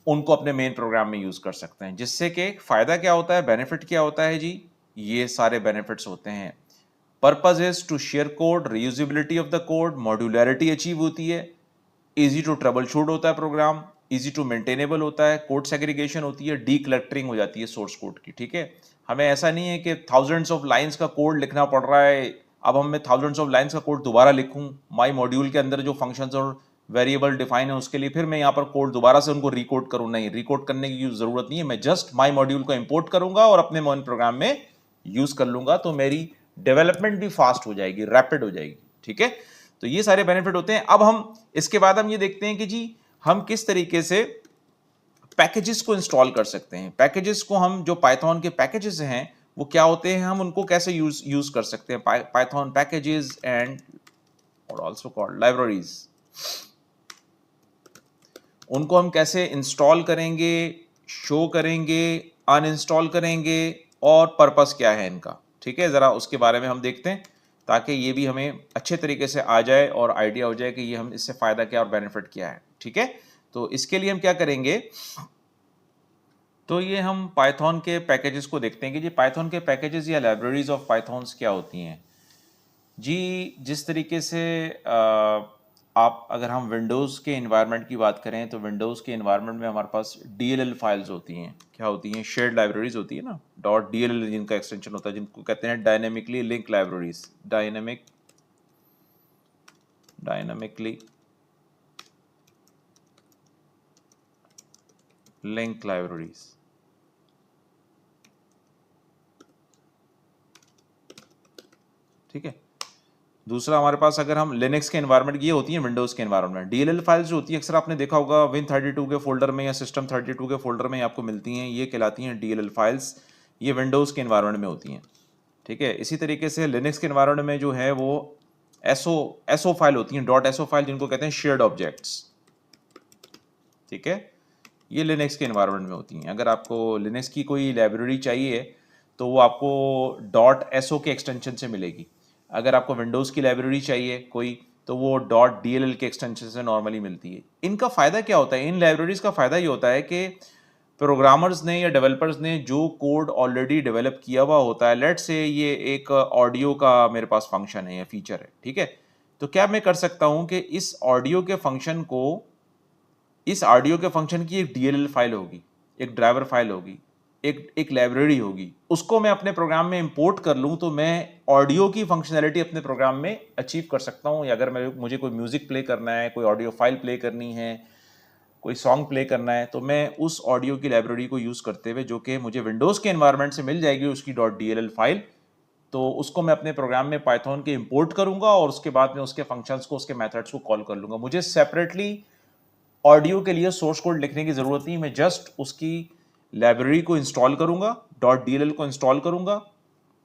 A: उनको अपने मेन प्रोग्राम में यूज कर सकते हैं। जिससे कि फायदा क्या होता है, बेनिफिट क्या होता है जी, ये सारे बेनिफिट्स होते हैं। Purpose is to share code, reusability of the code, modularity achieve होती है, इजी टू ट्रबल शूट होता है प्रोग्राम, इजी टू मेंटेनेबल होता है, कोड सेग्रीगेशन होती है, डी क्लटरिंग हो जाती है सोर्स कोड की। ठीक है, हमें ऐसा नहीं है कि थाउजेंड्स ऑफ लाइंस का कोड लिखना पड़ रहा है, अब हम मैं थाउजेंड्स ऑफ लाइंस का कोड दोबारा लिखूं, माई मॉड्यूल के अंदर जो फंक्शंस और वेरिएबल डिफाइन है उसके लिए फिर मैं यहाँ पर कोड दोबारा से उनको रिकोड करूँ, नहीं, रिकोड करने की जरूरत नहीं है। मैं जस्ट माई मॉड्यूल को इंपोर्ट करूंगा और अपने मोन प्रोग्राम में यूज कर लूंगा, तो मेरी डेवलपमेंट भी फास्ट हो जाएगी, रैपिड हो जाएगी। ठीक है, तो ये सारे बेनिफिट होते हैं। अब हम इसके बाद हम ये देखते हैं कि जी हम किस तरीके से पैकेजेस को इंस्टॉल कर सकते हैं। पैकेजेस को हम, जो पाइथन के पैकेजेस हैं वो क्या होते हैं, हम उनको कैसे यूज कर सकते हैं। पाइथन पैकेजेस एंड और आल्सो कॉल्ड लाइब्रेरीज, उनको हम कैसे इंस्टॉल करेंगे, शो करेंगे, अनइंस्टॉल करेंगे और पर्पस क्या है इनका। ठीक है, जरा उसके बारे में हम देखते हैं ताकि ये भी हमें अच्छे तरीके से आ जाए और आइडिया हो जाए कि ये हम इससे फायदा क्या और बेनिफिट क्या है। ठीक है, तो इसके लिए हम क्या करेंगे, तो ये हम पाइथन के पैकेजेस को देखते हैं कि जी पाइथन के पैकेजेस या लाइब्रेरीज ऑफ पाइथन्स क्या होती हैं। जी जिस तरीके से आप, अगर हम विंडोज़ के इन्वायरमेंट की बात करें तो विंडोज़ के इन्वायरमेंट में हमारे पास DLL फाइल्स होती हैं। क्या होती हैं, शेयर्ड लाइब्रेरीज होती है ना, .dll जिनका एक्सटेंशन होता है, जिनको कहते हैं dynamically link libraries, dynamically link libraries. ठीक है, दूसरा हमारे पास अगर हम लिनक्स के एनवायरनमेंट, ये होती है विंडोज के एनवायरनमेंट। DLL फाइल्स जो होती है अक्सर आपने देखा होगा Win32 के फोल्डर में या System32 के फोल्डर में आपको मिलती हैं, ये कहलाती हैं DLL फाइल्स, ये विंडोज के एनवायरनमेंट में होती हैं। ठीक है, इसी तरीके से लिनक्स के एनवायरनमेंट में जो है वो SO फाइल होती हैं, .SO फाइल, जिनको कहते हैं शेयर्ड ऑब्जेक्ट्स। ठीक है, ये लिनक्स के एनवायरनमेंट में होती हैं। अगर आपको लिनक्स की कोई लाइब्रेरी चाहिए तो वो आपको .SO के एक्सटेंशन से मिलेगी। अगर आपको विंडोज़ की लाइब्रेरी चाहिए कोई तो वो .DLL के एक्सटेंशन से नॉर्मली मिलती है। इनका फ़ायदा क्या होता है, इन लाइब्रेरीज़ का फ़ायदा ये होता है कि प्रोग्रामर्स ने या डेवलपर्स ने जो कोड ऑलरेडी डेवलप किया हुआ होता है, लेट्स से ये एक ऑडियो का मेरे पास फंक्शन है या फीचर है। ठीक है, तो क्या मैं कर सकता हूँ कि इस ऑडियो के फंक्शन को, इस ऑडियो के फंक्शन की एक DLL फाइल होगी, एक ड्राइवर फाइल होगी, एक लाइब्रेरी होगी, उसको मैं अपने प्रोग्राम में इंपोर्ट कर लूं तो मैं ऑडियो की फंक्शनैलिटी अपने प्रोग्राम में अचीव कर सकता हूं। या अगर मुझे कोई म्यूजिक प्ले करना है, कोई ऑडियो फाइल प्ले करनी है, कोई सॉन्ग प्ले करना है, तो मैं उस ऑडियो की लाइब्रेरी को यूज करते हुए, जो कि मुझे विंडोज के एनवायरनमेंट से मिल जाएगी उसकी .dll फाइल, तो उसको मैं अपने प्रोग्राम में पाइथन के इंपोर्ट करूंगा और उसके बाद में उसके फंक्शंस को, उसके मेथड्स को कॉल कर लूंगा। मुझे सेपरेटली ऑडियो के लिए सोर्स कोड लिखने की जरूरत नहीं, मैं जस्ट उसकी लाइब्रेरी को इंस्टॉल करूंगा, .dll को इंस्टॉल करूंगा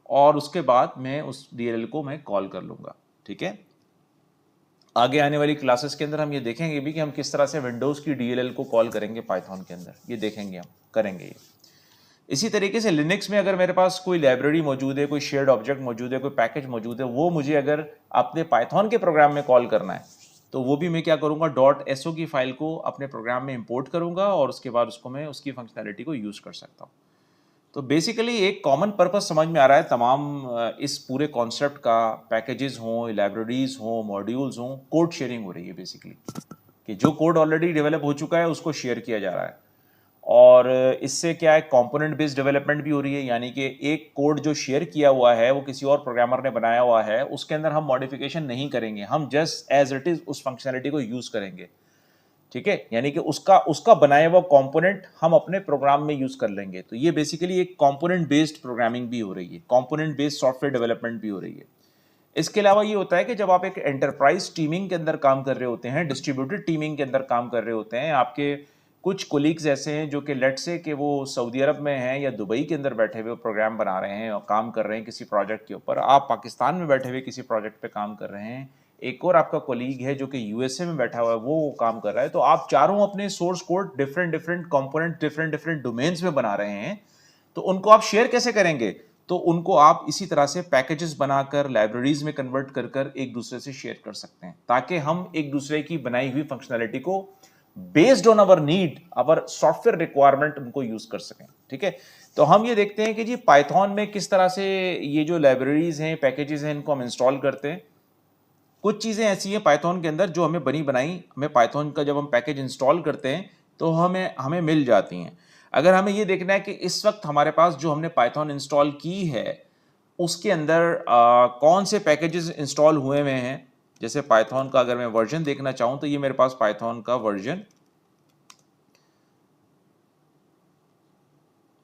A: और उसके बाद मैं उस DLL को मैं कॉल कर लूंगा। ठीक है, आगे आने वाली क्लासेस के अंदर हम ये देखेंगे भी कि हम किस तरह से विंडोज की DLL को कॉल करेंगे पाइथन के अंदर, ये देखेंगे, हम करेंगे ये। इसी तरीके से लिनक्स में अगर मेरे पास कोई लाइब्रेरी मौजूद है, कोई शेयर्ड ऑब्जेक्ट मौजूद है, कोई पैकेज मौजूद है, वो मुझे अगर अपने पाइथन के प्रोग्राम में कॉल करना है तो वो भी मैं क्या करूंगा, .SO की फाइल को अपने प्रोग्राम में इंपोर्ट करूंगा और उसके बाद उसको मैं उसकी फंक्शनैलिटी को यूज कर सकता हूँ। तो बेसिकली एक कॉमन पर्पस समझ में आ रहा है तमाम इस पूरे कॉन्सेप्ट का। पैकेजेस हों, लाइब्रेरीज हों, मॉड्यूल्स हों, कोड शेयरिंग हो रही है बेसिकली, कि जो कोड ऑलरेडी डेवलप हो चुका है उसको शेयर किया जा रहा है। और इससे क्या है, कंपोनेंट बेस्ड डेवलपमेंट भी हो रही है, यानी कि एक कोड जो शेयर किया हुआ है वो किसी और प्रोग्रामर ने बनाया हुआ है, उसके अंदर हम मॉडिफिकेशन नहीं करेंगे, हम जस्ट एज इट इज उस फंक्शनैलिटी को यूज करेंगे। ठीक है, यानी कि उसका बनाया हुआ कंपोनेंट हम अपने प्रोग्राम में यूज कर लेंगे। तो ये बेसिकली एक कंपोनेंट बेस्ड प्रोग्रामिंग भी हो रही है, कंपोनेंट बेस्ड सॉफ्टवेयर डेवलपमेंट भी हो रही है। इसके अलावा ये होता है कि जब आप एक एंटरप्राइज टीमिंग के अंदर काम कर रहे होते हैं, डिस्ट्रीब्यूटेड टीमिंग के अंदर काम कर रहे होते हैं, आपके कुछ कोलीग्स ऐसे हैं जो कि लेट्स से कि वो सऊदी अरब में हैं या दुबई के अंदर बैठे हुए प्रोग्राम बना रहे हैं और काम कर रहे हैं किसी प्रोजेक्ट के ऊपर, आप पाकिस्तान में बैठे हुए किसी प्रोजेक्ट पे काम कर रहे हैं, एक और आपका कोलीग है जो कि USA में बैठा हुआ है वो काम कर रहा है, तो आप चारों अपने source code different different component different different domains में बना रहे हैं, तो उनको आप शेयर कैसे करेंगे, तो उनको आप इसी तरह से पैकेजेस बनाकर लाइब्रेरीज में कन्वर्ट कर कर एक दूसरे से शेयर कर सकते हैं, ताकि हम एक दूसरे की बनाई हुई फंक्शनैलिटी को based on our need, our software requirement उनको यूज कर सकें। ठीक है, तो हम ये देखते हैं कि जी पाइथन में किस तरह से ये जो लाइब्रेरीज हैं, पैकेजेस हैं, इनको हम इंस्टॉल करते हैं। कुछ चीज़ें ऐसी हैं पाइथन के अंदर जो हमें बनी बनाई, हमें पाइथन का जब हम पैकेज इंस्टॉल करते हैं तो हमें हमें मिल जाती हैं। अगर हमें ये देखना है कि इस वक्त हमारे पास जो हमने पाइथन इंस्टॉल की है उसके अंदर कौन से पैकेजेस इंस्टॉल हुए हुए हैं, जैसे पाइथन का अगर मैं वर्जन देखना चाहूँ तो ये मेरे पास पाइथन का वर्जन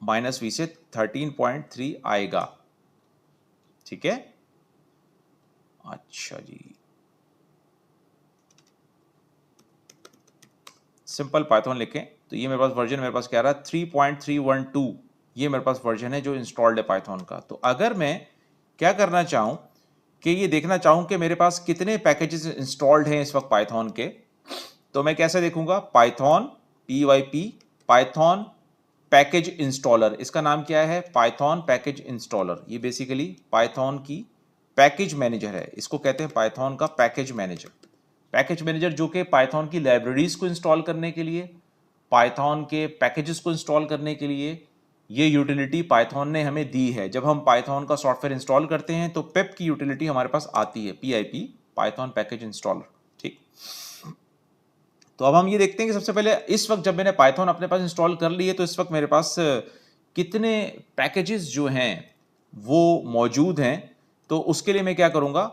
A: -v से 13.3 आएगा। ठीक है, अच्छा जी, सिंपल पाइथन लिखें तो ये मेरे पास वर्जन मेरे पास क्या रहा है 3.312, ये मेरे पास वर्जन है जो इंस्टॉल्ड है पाइथन का। तो अगर मैं क्या करना चाहूँ कि ये देखना चाहूँ कि मेरे पास कितने पैकेजेस इंस्टॉल्ड हैं इस वक्त पाइथन के, तो मैं कैसे देखूंगा, Python PYP Python package installer, इसका नाम क्या है, पाइथन पैकेज इंस्टॉलर। ये बेसिकली पाइथन की पैकेज मैनेजर है, इसको कहते हैं पाइथन का पैकेज मैनेजर। पैकेज मैनेजर जो कि पाइथन की लाइब्रेरीज को इंस्टॉल करने के लिए, पाइथन के पैकेजेस को इंस्टॉल करने के लिए ये यूटिलिटी पाइथन ने हमें दी है। जब हम पाइथन का सॉफ्टवेयर इंस्टॉल करते हैं तो पिप की यूटिलिटी हमारे पास आती है, PIP पाइथन पैकेज इंस्टॉलर। ठीक, तो अब हम ये देखते हैं कि सबसे पहले इस वक्त जब मैंने पाइथन अपने पास इंस्टॉल कर ली है तो इस वक्त मेरे पास कितने पैकेजेस जो हैं वो मौजूद हैं। तो उसके लिए मैं क्या करूंगा,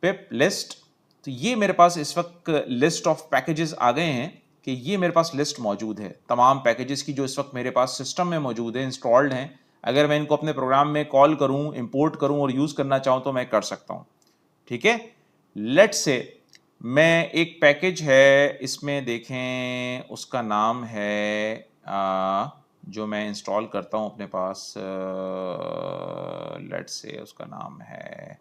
A: पिप लिस्ट, तो ये मेरे पास इस वक्त लिस्ट ऑफ पैकेजेस आ गए हैं कि ये मेरे पास लिस्ट मौजूद है तमाम पैकेजेस की जो इस वक्त मेरे पास सिस्टम में मौजूद है, इंस्टॉल्ड हैं। अगर मैं इनको अपने प्रोग्राम में कॉल करूं, इंपोर्ट करूं और यूज़ करना चाहूं तो मैं कर सकता हूं। ठीक है, लेट्स से मैं एक पैकेज है इसमें देखें, उसका नाम है जो मैं इंस्टॉल करता हूं अपने पास, लेट्स से उसका नाम है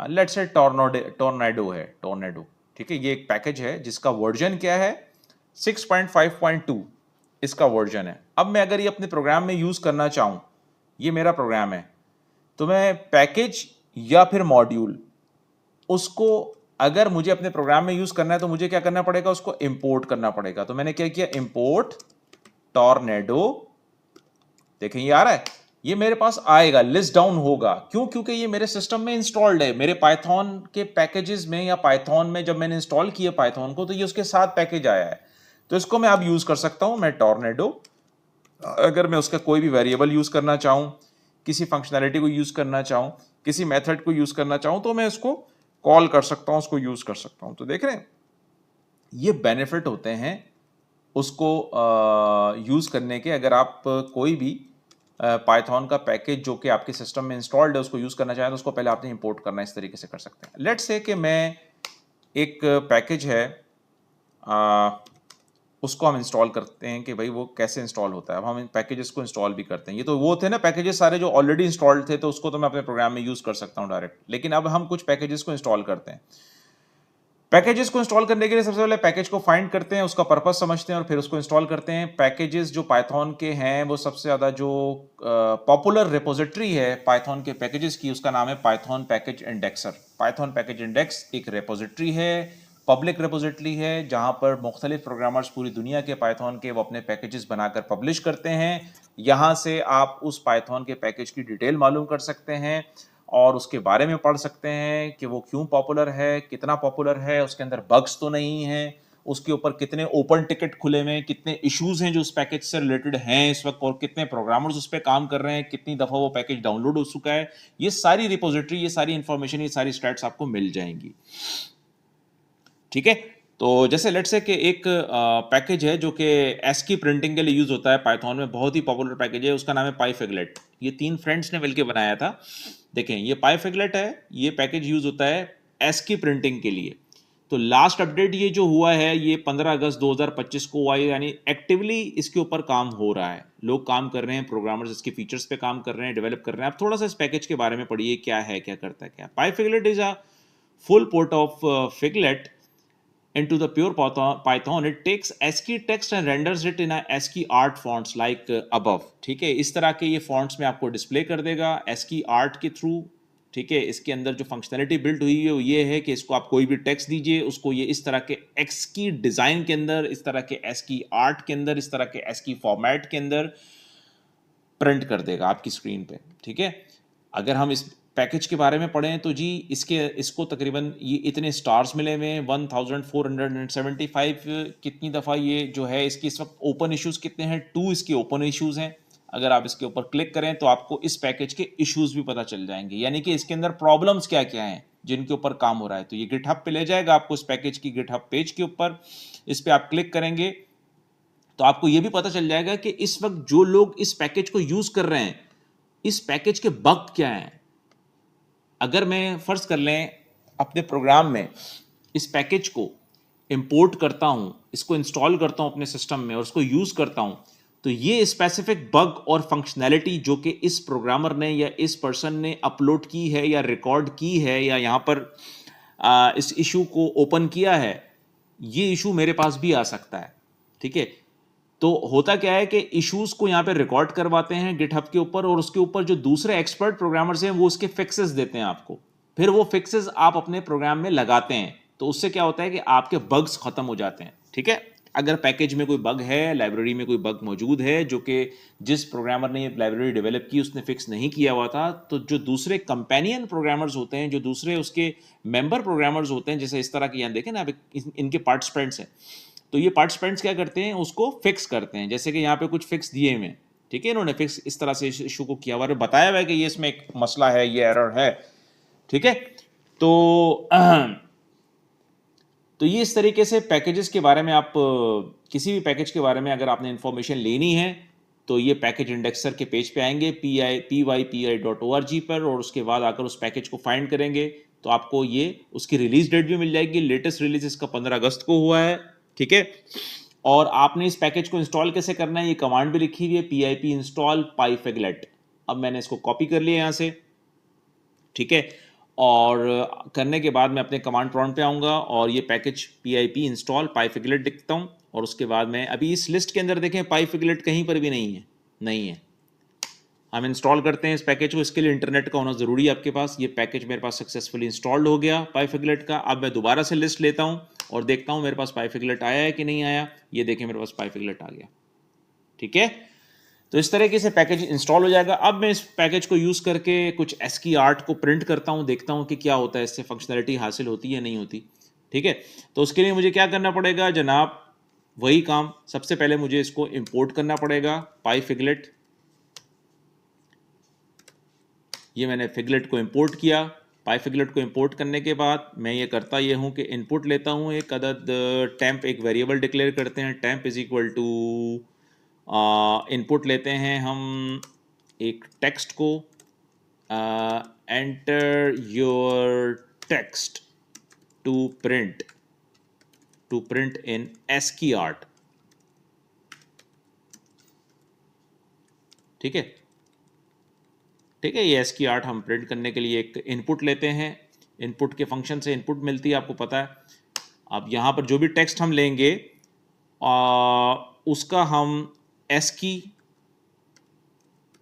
A: लेट्स से टोर्नेडो है, टोर्नेडो। ठीक है, ये एक पैकेज है जिसका वर्जन क्या है 6.5.2 इसका वर्जन है। अब मैं अगर ये अपने प्रोग्राम में यूज करना चाहूं, ये मेरा प्रोग्राम है, तो मैं पैकेज या फिर मॉड्यूल उसको अगर मुझे अपने प्रोग्राम में यूज करना है तो मुझे क्या करना पड़ेगा, उसको इंपोर्ट करना पड़ेगा। तो मैंने क्या किया, इंपोर्ट टोर्नेडो, देखें ये आ रहा है, ये मेरे पास आएगा, लिस्ट डाउन होगा। क्यों, क्योंकि ये मेरे सिस्टम में इंस्टॉल्ड है, मेरे पाइथन के पैकेजेस में या पाइथन में जब मैंने इंस्टॉल किया पाइथन को तो ये उसके साथ पैकेज आया है। तो इसको मैं अब यूज कर सकता हूं, मैं टोर्नेडो, अगर मैं उसका कोई भी वेरिएबल यूज करना चाहूं, किसी फंक्शनैलिटी को यूज करना चाहूं, किसी मेथड को यूज करना चाहूं तो मैं उसको कॉल कर सकता हूं, उसको यूज कर सकता हूं। तो देख रहे हैं ये बेनिफिट होते हैं उसको यूज करने के। अगर आप कोई भी पाइथन का पैकेज जो कि आपके सिस्टम में इंस्टॉल्ड है उसको यूज करना चाहें तो उसको पहले आपने इंपोर्ट करना, इस तरीके से कर सकते हैं। लेट्स से कि मैं एक पैकेज है उसको हम इंस्टॉल करते हैं कि भाई वो कैसे इंस्टॉल होता है। अब हम इन पैकेजेस को इंस्टॉल भी करते हैं। ये तो वो थे ना पैकेजेस सारे जो ऑलरेडी इंस्टॉल्ड थे, तो उसको तो मैं अपने प्रोग्राम में यूज कर सकता हूँ डायरेक्ट, लेकिन अब हम कुछ पैकेजेस को इंस्टॉल करते हैं। पैकेजेस को इंस्टॉल करने के लिए सबसे पहले पैकेज को फाइंड करते हैं, उसका पर्पस समझते हैं और फिर उसको इंस्टॉल करते हैं। पैकेजेस जो पाइथन के हैं वो सबसे ज़्यादा जो पॉपुलर रिपोजिटरी है पाइथन के पैकेजेस की, उसका नाम है Python package indexer. Python package index एक रिपोजिटरी है, पब्लिक रिपोजिटरी है, जहां पर मुख्तलिफ प्रोग्रामर्स पूरी दुनिया के पाइथन के वो अपने पैकेजेस बनाकर पब्लिश करते हैं। यहाँ से आप उस पाइथन के पैकेज की डिटेल मालूम कर सकते हैं और उसके बारे में पढ़ सकते हैं कि वो क्यों पॉपुलर है, कितना पॉपुलर है, उसके अंदर बग्स तो नहीं है, उसके ऊपर कितने ओपन टिकट खुले हुए हैं, कितने इश्यूज हैं जो उस पैकेज से रिलेटेड हैं इस वक्त, और कितने प्रोग्रामर्स उस पर काम कर रहे हैं, कितनी दफ़ा वो पैकेज डाउनलोड हो चुका है। ये सारी रिपोजिटरी, ये सारी इंफॉर्मेशन, ये सारी स्टैट्स आपको मिल जाएंगी। ठीक है, तो जैसे लेट्स से कि एक पैकेज है जो कि एस्की प्रिंटिंग के लिए यूज होता है पाइथन में, बहुत ही पॉपुलर पैकेज है, उसका नाम है पाइफिगलेट। ये 3 फ्रेंड्स ने मिलकर बनाया था। देखें ये पाइफिगलेट है, ये पैकेज यूज होता है एस्की प्रिंटिंग के लिए। तो लास्ट अपडेट ये जो हुआ है ये 15 अगस्त 2025 को हुआ है, यानी एक्टिवली इसके ऊपर काम हो रहा है, लोग काम कर रहे हैं, प्रोग्रामर्स इसके फीचर्स पे काम कर रहे हैं, डेवलप कर रहे हैं। आप थोड़ा सा इस पैकेज के बारे में पढ़िए, क्या है, क्या करता है। क्या pyfiglet is a full port of Figlet into the pure Python. It takes ASCII text and renders it in a ASCII art fonts like above. ठीक है, इस तरह के ये fonts में आपको डिस्प्ले कर देगा ASCII art के थ्रू, ठीक है, इसके अंदर जो फंक्शनैलिटी बिल्ट हुई है वो ये है कि इसको आप कोई भी टेक्स्ट दीजिए, उसको ये इस तरह के एक्स की डिज़ाइन के अंदर, इस तरह के एस की आर्ट के अंदर, इस तरह के एस की फॉर्मेट के अंदर प्रिंट कर देगा आपकी स्क्रीन पे। ठीक है, अगर हम इस पैकेज के बारे में पढ़ें तो जी इसको तकरीबन ये इतने स्टार्स मिले हुए हैं 1475। कितनी दफ़ा ये जो है इसकी इस वक्त ओपन इश्यूज कितने हैं, 2 इसके ओपन इश्यूज हैं। अगर आप इसके ऊपर क्लिक करें तो आपको इस पैकेज के इश्यूज भी पता चल जाएंगे, यानी कि इसके अंदर प्रॉब्लम्स क्या क्या हैं जिनके ऊपर काम हो रहा है। तो ये गिटहब पे ले जाएगा आपको इस पैकेज की गिटहब पेज के ऊपर। इस पे आप क्लिक करेंगे तो आपको ये भी पता चल जाएगा कि इस वक्त जो लोग इस पैकेज को यूज कर रहे हैं, इस पैकेज के बग क्या हैं। अगर मैं फर्ज कर लें अपने प्रोग्राम में इस पैकेज को इंपोर्ट करता हूं, इसको इंस्टॉल करता हूं अपने सिस्टम में और उसको यूज करता हूं, तो ये स्पेसिफिक बग और फंक्शनैलिटी जो कि इस प्रोग्रामर ने या इस पर्सन ने अपलोड की है या रिकॉर्ड की है या यहां पर इस इशू को ओपन किया है, ये इशू मेरे पास भी आ सकता है। ठीक है, तो होता क्या है कि इश्यूज को यहाँ पे रिकॉर्ड करवाते हैं गिटहब के ऊपर, और उसके ऊपर जो दूसरे एक्सपर्ट प्रोग्रामर्स हैं वो उसके फिक्सेस देते हैं आपको। फिर वो फिक्सेस आप अपने प्रोग्राम में लगाते हैं, तो उससे क्या होता है कि आपके बग्स खत्म हो जाते हैं। ठीक है, अगर पैकेज में कोई बग है, लाइब्रेरी में कोई बग मौजूद है जो कि जिस प्रोग्रामर ने ये लाइब्रेरी डेवलप की उसने फिक्स नहीं किया हुआ था, तो जो दूसरे कंपेनियन प्रोग्रामर्स होते हैं, जो दूसरे उसके मेंबर प्रोग्रामर्स होते हैं, जैसे इस तरह के यहाँ देखें ना आप, इनके पार्टिसिपेंट्स हैं, तो ये पार्टिसिपेंट्स क्या करते हैं, उसको फिक्स करते हैं। जैसे कि यहाँ पे कुछ फिक्स दिए हुए हैं, ठीक है, इन्होंने फिक्स इस तरह से इस इशू को किया हुआ है, बताया हुआ है कि ये इसमें एक मसला है, ये एरर है। ठीक है, तो तो ये इस तरीके से पैकेजेस के बारे में आप किसी भी पैकेज के बारे में अगर आपने इंफॉर्मेशन लेनी है तो ये पैकेज इंडेक्सर के पेज पे आएंगे pypi.org पर, और उसके बाद आकर उस पैकेज को फाइंड करेंगे तो आपको ये उसकी रिलीज डेट भी मिल जाएगी। लेटेस्ट रिलीज इसका 15 अगस्त को हुआ है। ठीक है, और आपने इस पैकेज को इंस्टॉल कैसे करना है, ये कमांड भी लिखी हुई है, pip install pyfiglet। अब मैंने इसको कॉपी कर लिया यहाँ से। ठीक है, और करने के बाद मैं अपने कमांड प्रॉम्प्ट पे आऊँगा और ये पैकेज pip इंस्टॉल pyfiglet लिखता हूँ, और उसके बाद मैं अभी इस लिस्ट के अंदर देखें pyfiglet कहीं पर भी नहीं है। हम इंस्टॉल करते हैं इस पैकेज को, इसके लिए इंटरनेट का होना ज़रूरी है आपके पास। ये पैकेज मेरे पास सक्सेसफुली इंस्टॉल्ड हो गया pyfiglet का। अब मैं दोबारा से लिस्ट लेता हूँ और देखता हूँ मेरे पास pyfiglet आया है कि नहीं आया। ये देखें मेरे पास pyfiglet आ गया। ठीक है, तो इस तरीके से पैकेज इंस्टॉल हो जाएगा। अब मैं इस पैकेज को यूज़ करके कुछ एस्की आर्ट को प्रिंट करता हूँ, देखता हूँ कि क्या होता है, इससे फंक्शनैलिटी हासिल होती है या नहीं होती। ठीक है, तो उसके लिए मुझे क्या करना पड़ेगा जनाब, वही काम। सबसे पहले मुझे इसको इंपोर्ट करना पड़ेगा pyfiglet। ये मैंने फिगलेट को इंपोर्ट किया। pyfiglet को इंपोर्ट करने के बाद मैं ये करता ये हूँ कि इनपुट लेता हूँ एक अदद टेम्प, एक वेरिएबल डिक्लेयर करते हैं, temp is equal to input लेते हैं हम एक टेक्स्ट को, enter your text to print in ASCII art. ठीक है, ठीक है, ये ASCII आर्ट हम प्रिंट करने के लिए एक इनपुट लेते हैं। इनपुट के फंक्शन से इनपुट मिलती है, आपको पता है। अब यहाँ पर जो भी टेक्स्ट हम लेंगे उसका हम ASCII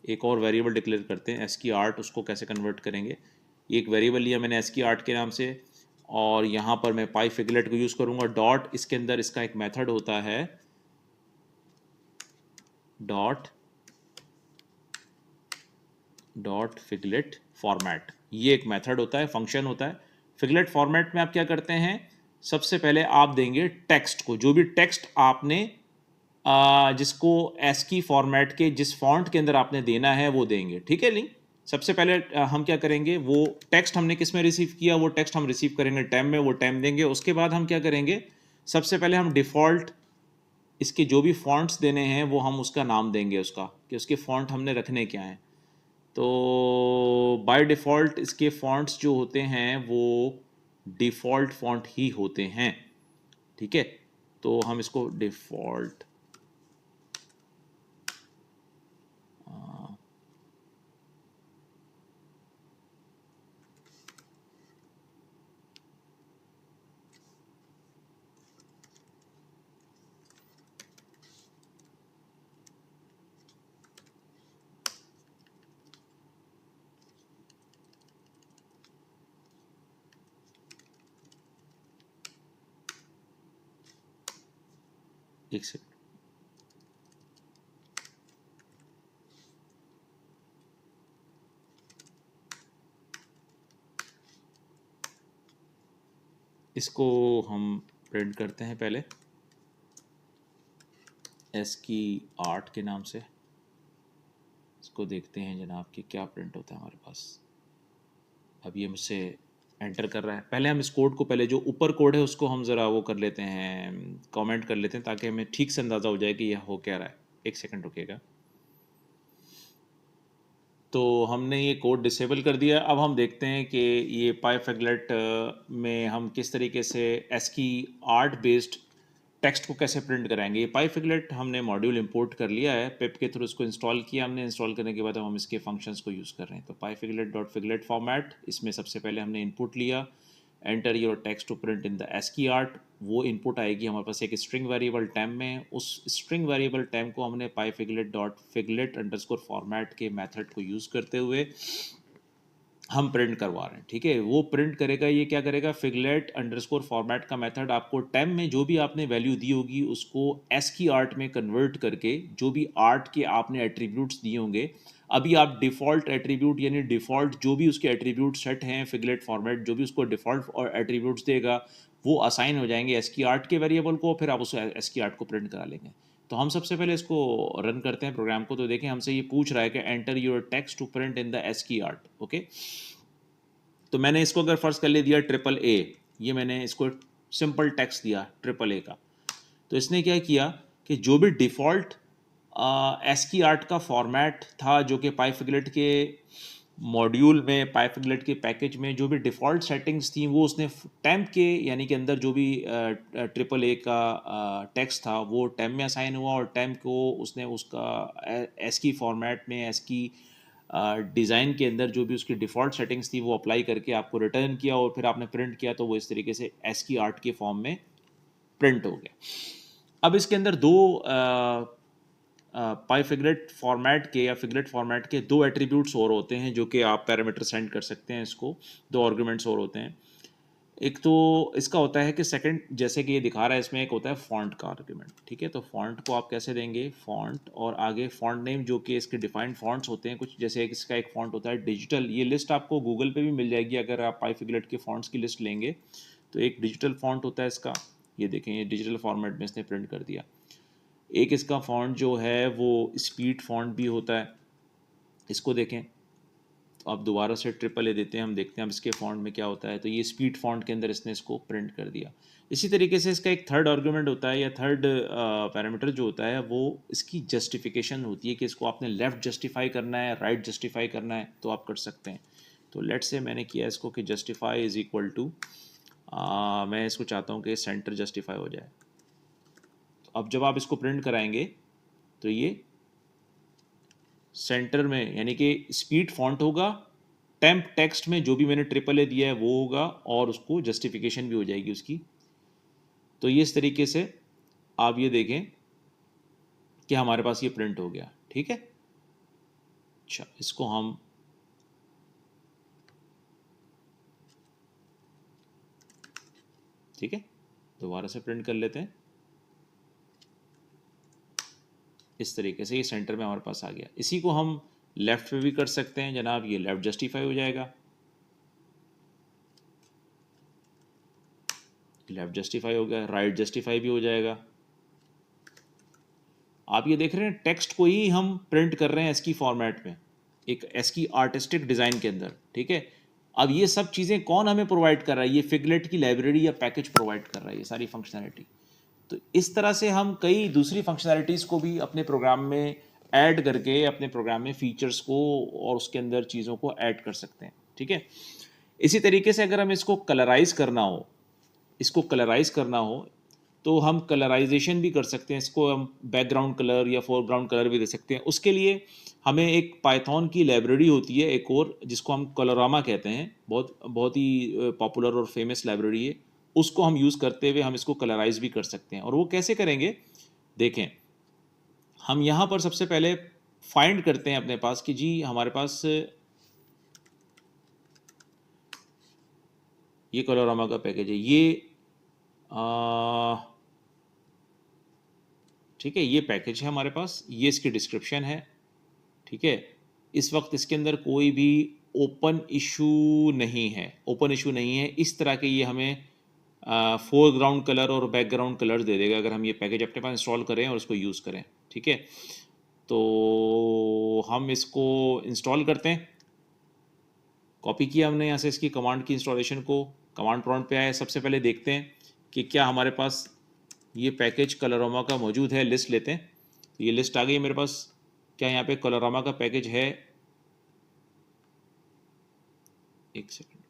A: एक और वेरिएबल डिक्लेयर करते हैं ASCII आर्ट, उसको कैसे कन्वर्ट करेंगे। एक वेरिएबल लिया मैंने ASCII आर्ट के नाम से, और यहाँ पर मैं pyfiglet को यूज़ करूँगा डॉट, इसके अंदर इसका एक मेथड होता है डॉट फिगलेट फॉर्मेट। ये एक मेथड होता है, फंक्शन होता है। फिगलेट फॉर्मेट में आप क्या करते हैं, सबसे पहले आप देंगे टेक्स्ट को, जो भी टेक्स्ट आपने जिसको ASCII फॉर्मेट के जिस फॉन्ट के अंदर आपने देना है वो देंगे। ठीक है, नहीं, सबसे पहले हम क्या करेंगे, वो टेक्स्ट हमने किस में रिसीव किया, वो टेक्स्ट हम रिसीव करेंगे टैम में, वो टैम देंगे। उसके बाद हम क्या करेंगे, सबसे पहले हम डिफ़ॉल्ट इसके जो भी फॉन्ट्स देने हैं वो हम उसका नाम देंगे, उसका कि उसके फॉन्ट हमने रखने क्या हैं। तो बाय डिफ़ॉल्ट इसके फॉन्ट्स जो होते हैं वो डिफ़ॉल्ट फॉन्ट ही होते हैं। ठीक है, तो हम इसको डिफ़ॉल्ट एक सेकंड, इसको हम प्रिंट करते हैं पहले एस की आर्ट के नाम से। इसको देखते हैं जनाब कि क्या प्रिंट होता है हमारे पास। अब ये मुझसे एंटर कर रहा है। पहले हम इस कोड को, पहले जो ऊपर कोड है उसको हम ज़रा वो कर लेते हैं, कमेंट कर लेते हैं, ताकि हमें ठीक से अंदाज़ा हो जाए कि यह हो क्या रहा है। एक सेकंड रुकिएगा। तो हमने ये कोड डिसेबल कर दिया। अब हम देखते हैं कि ये पाईफेगलेट में हम किस तरीके से एस्की आर्ट बेस्ड टेक्स्ट को कैसे प्रिंट कराएंगे। ये पाईफेगलेट हमने मॉड्यूल इंपोर्ट कर लिया है, पिप के थ्रू इसको इंस्टॉल किया हमने। इंस्टॉल करने के बाद हम इसके फंक्शंस को यूज़ कर रहे हैं। तो पाईफेगलेट डॉट फिगलेट फॉर्मेट, इसमें सबसे पहले हमने इनपुट लिया, enter your text to print in the ASCII art. वो इनपुट आएगी हमारे पास एक स्ट्रिंग वेरिएबल टेम में। उस स्ट्रिंग वेरिएबल टेम को हमने पाईफिगलेट डॉट फिगलेट अंडरस्कोर फॉर्मेट के मेथड को यूज़ करते हुए हम प्रिंट करवा रहे हैं। ठीक है, वो प्रिंट करेगा, ये क्या करेगा, फिगलेट अंडरस्कोर फॉर्मेट का मेथड आपको टेम में जो भी आपने वैल्यू दी होगी उसको एस्की आर्ट में कन्वर्ट करके जो भी आर्ट के आपने एट्रीब्यूट्स दिए होंगे, अभी आप डिफ़ॉल्ट एट्रीब्यूट यानी डिफ़ॉल्ट जो भी उसके एट्रीब्यूट सेट हैं फिगलेट फॉर्मेट जो भी उसको डिफ़ॉल्ट और एट्रीब्यूट्स देगा वो असाइन हो जाएंगे एस्की आर्ट के वेरिएबल को, फिर आप उस एस्की आर्ट को प्रिंट करा लेंगे। तो हम सबसे पहले इसको रन करते हैं प्रोग्राम को। तो देखें हमसे ये पूछ रहा है कि enter your text to print in the ASCII art. Okay, तो मैंने इसको अगर फर्स्ट कर ले दिया ट्रिपल ए, ये मैंने इसको सिंपल टेक्स्ट दिया ट्रिपल ए का। तो इसने क्या किया कि जो भी डिफ़ॉल्ट एस्की आर्ट का फॉर्मेट था जो कि पाईफिगलेट के मॉड्यूल में, पाईफिगलेट के पैकेज में जो भी डिफ़ॉल्ट सेटिंग्स थी वो उसने टेम्प के यानी कि अंदर जो भी ट्रिपल ए का टेक्स्ट था वो टेम्प में असाइन हुआ, और टेम्प को उसने उसका एस्की फॉर्मेट में एस्की डिज़ाइन के अंदर जो भी उसकी डिफ़ॉल्ट सेटिंग्स थी वो अप्लाई करके आपको रिटर्न किया, और फिर आपने प्रिंट किया तो वो इस तरीके से एस्की आर्ट के फॉर्म में प्रिंट हो गया। अब इसके अंदर दो पाईफिगलेट फॉर्मेट के या फिगलेट फॉर्मेट के दो एट्रीब्यूट्स और होते हैं जो कि आप पैरामीटर सेंड कर सकते हैं इसको। दो आर्गुमेंट्स और होते हैं। एक तो इसका होता है कि सेकंड, जैसे कि ये दिखा रहा है इसमें, एक होता है फॉन्ट का आर्गुमेंट। ठीक है, तो फॉन्ट को आप कैसे देंगे, फॉन्ट और आगे फॉन्ट नेम जो कि इसके डिफाइंड फॉन्ट्स होते हैं कुछ, जैसे इसका एक फॉन्ट होता है डिजिटल। ये लिस्ट आपको गूगल पे भी मिल जाएगी अगर आप पाईफिगलेट के फॉन्ट्स की लिस्ट लेंगे। तो एक डिजिटल फॉन्ट होता है इसका, ये देखें ये डिजिटल फॉर्मेट में इसने प्रिंट कर दिया। एक इसका फॉन्ट जो है वो स्पीड फॉन्ट भी होता है, इसको देखें। तो आप दोबारा से ट्रिपल ए देते हैं, हम देखते हैं अब इसके फॉन्ट में क्या होता है। तो ये स्पीड फॉन्ट के अंदर इसने इसको प्रिंट कर दिया। इसी तरीके से इसका एक थर्ड आर्गुमेंट होता है या थर्ड पैरामीटर जो होता है वो इसकी जस्टिफिकेशन होती है कि इसको आपने लेफ़्ट जस्टिफाई करना है, राइट जस्टिफाई करना है, तो आप कर सकते हैं। तो लेट से मैंने किया इसको कि जस्टिफाई इज़ इक्वल टू, मैं इसको चाहता हूँ कि सेंटर जस्टिफाई हो जाए। तो अब जब आप इसको प्रिंट कराएंगे तो ये सेंटर में यानी कि स्पीड फॉन्ट होगा, टेम्प टेक्स्ट में जो भी मैंने ट्रिपल ए दिया है वो होगा, और उसको जस्टिफिकेशन भी हो जाएगी उसकी। तो ये इस तरीके से आप ये देखें कि हमारे पास ये प्रिंट हो गया। ठीक है, अच्छा इसको हम ठीक है दोबारा से प्रिंट कर लेते हैं। इस तरीके से ये सेंटर में हमारे पास आ गया। इसी को हम लेफ़्ट पे भी कर सकते हैं जनाब, ये लेफ़्ट जस्टिफाई हो जाएगा, लेफ़्ट जस्टिफाई हो गया, राइट जस्टिफाई भी हो जाएगा। आप ये देख रहे हैं टेक्स्ट को ही हम प्रिंट कर रहे हैं एस्की फॉर्मेट में, एक एस्की आर्टिस्टिक डिज़ाइन के अंदर। ठीक है, अब ये सब चीज़ें कौन हमें प्रोवाइड कर रहा है, ये फिगलेट की लाइब्रेरी या पैकेज प्रोवाइड कर रहा है ये सारी फंक्शनैलिटी। तो इस तरह से हम कई दूसरी फंक्शनैलिटीज़ को भी अपने प्रोग्राम में ऐड करके अपने प्रोग्राम में फीचर्स को और उसके अंदर चीज़ों को ऐड कर सकते हैं। ठीक है, इसी तरीके से अगर हम इसको कलराइज करना हो, इसको कलराइज करना हो तो हम कलराइजेशन भी कर सकते हैं। इसको हम बैकग्राउंड कलर या फोरग्राउंड कलर भी दे सकते हैं। उसके लिए हमें एक पाइथन की लाइब्रेरी होती है एक और, जिसको हम कलरामा कहते हैं, बहुत बहुत ही पॉपुलर और फेमस लाइब्रेरी है। उसको हम यूज़ करते हुए हम इसको कलराइज भी कर सकते हैं। और वो कैसे करेंगे देखें, हम यहाँ पर सबसे पहले फाइंड करते हैं अपने पास कि जी हमारे पास ये कलरामा का पैकेज है, ये आ, ठीक है, ये पैकेज है हमारे पास, ये इसकी डिस्क्रिप्शन है। ठीक है, इस वक्त इसके अंदर कोई भी ओपन इशू नहीं है, ओपन इशू नहीं है। इस तरह के ये हमें फोरग्राउंड कलर और बैकग्राउंड कलर दे देगा अगर हम ये पैकेज अपने पास इंस्टॉल करें और उसको यूज़ करें। ठीक है, तो हम इसको इंस्टॉल करते हैं। कॉपी किया हमने यहाँ से इसकी कमांड की इंस्टॉलेशन को, कमांड प्रॉम्प्ट पे आए। सबसे पहले देखते हैं कि क्या हमारे पास ये पैकेज कलरोमा का मौजूद है। लिस्ट लेते हैं, तो ये लिस्ट आ गई है मेरे पास। क्या यहाँ पे कलरोमा का पैकेज है? एक सेकंड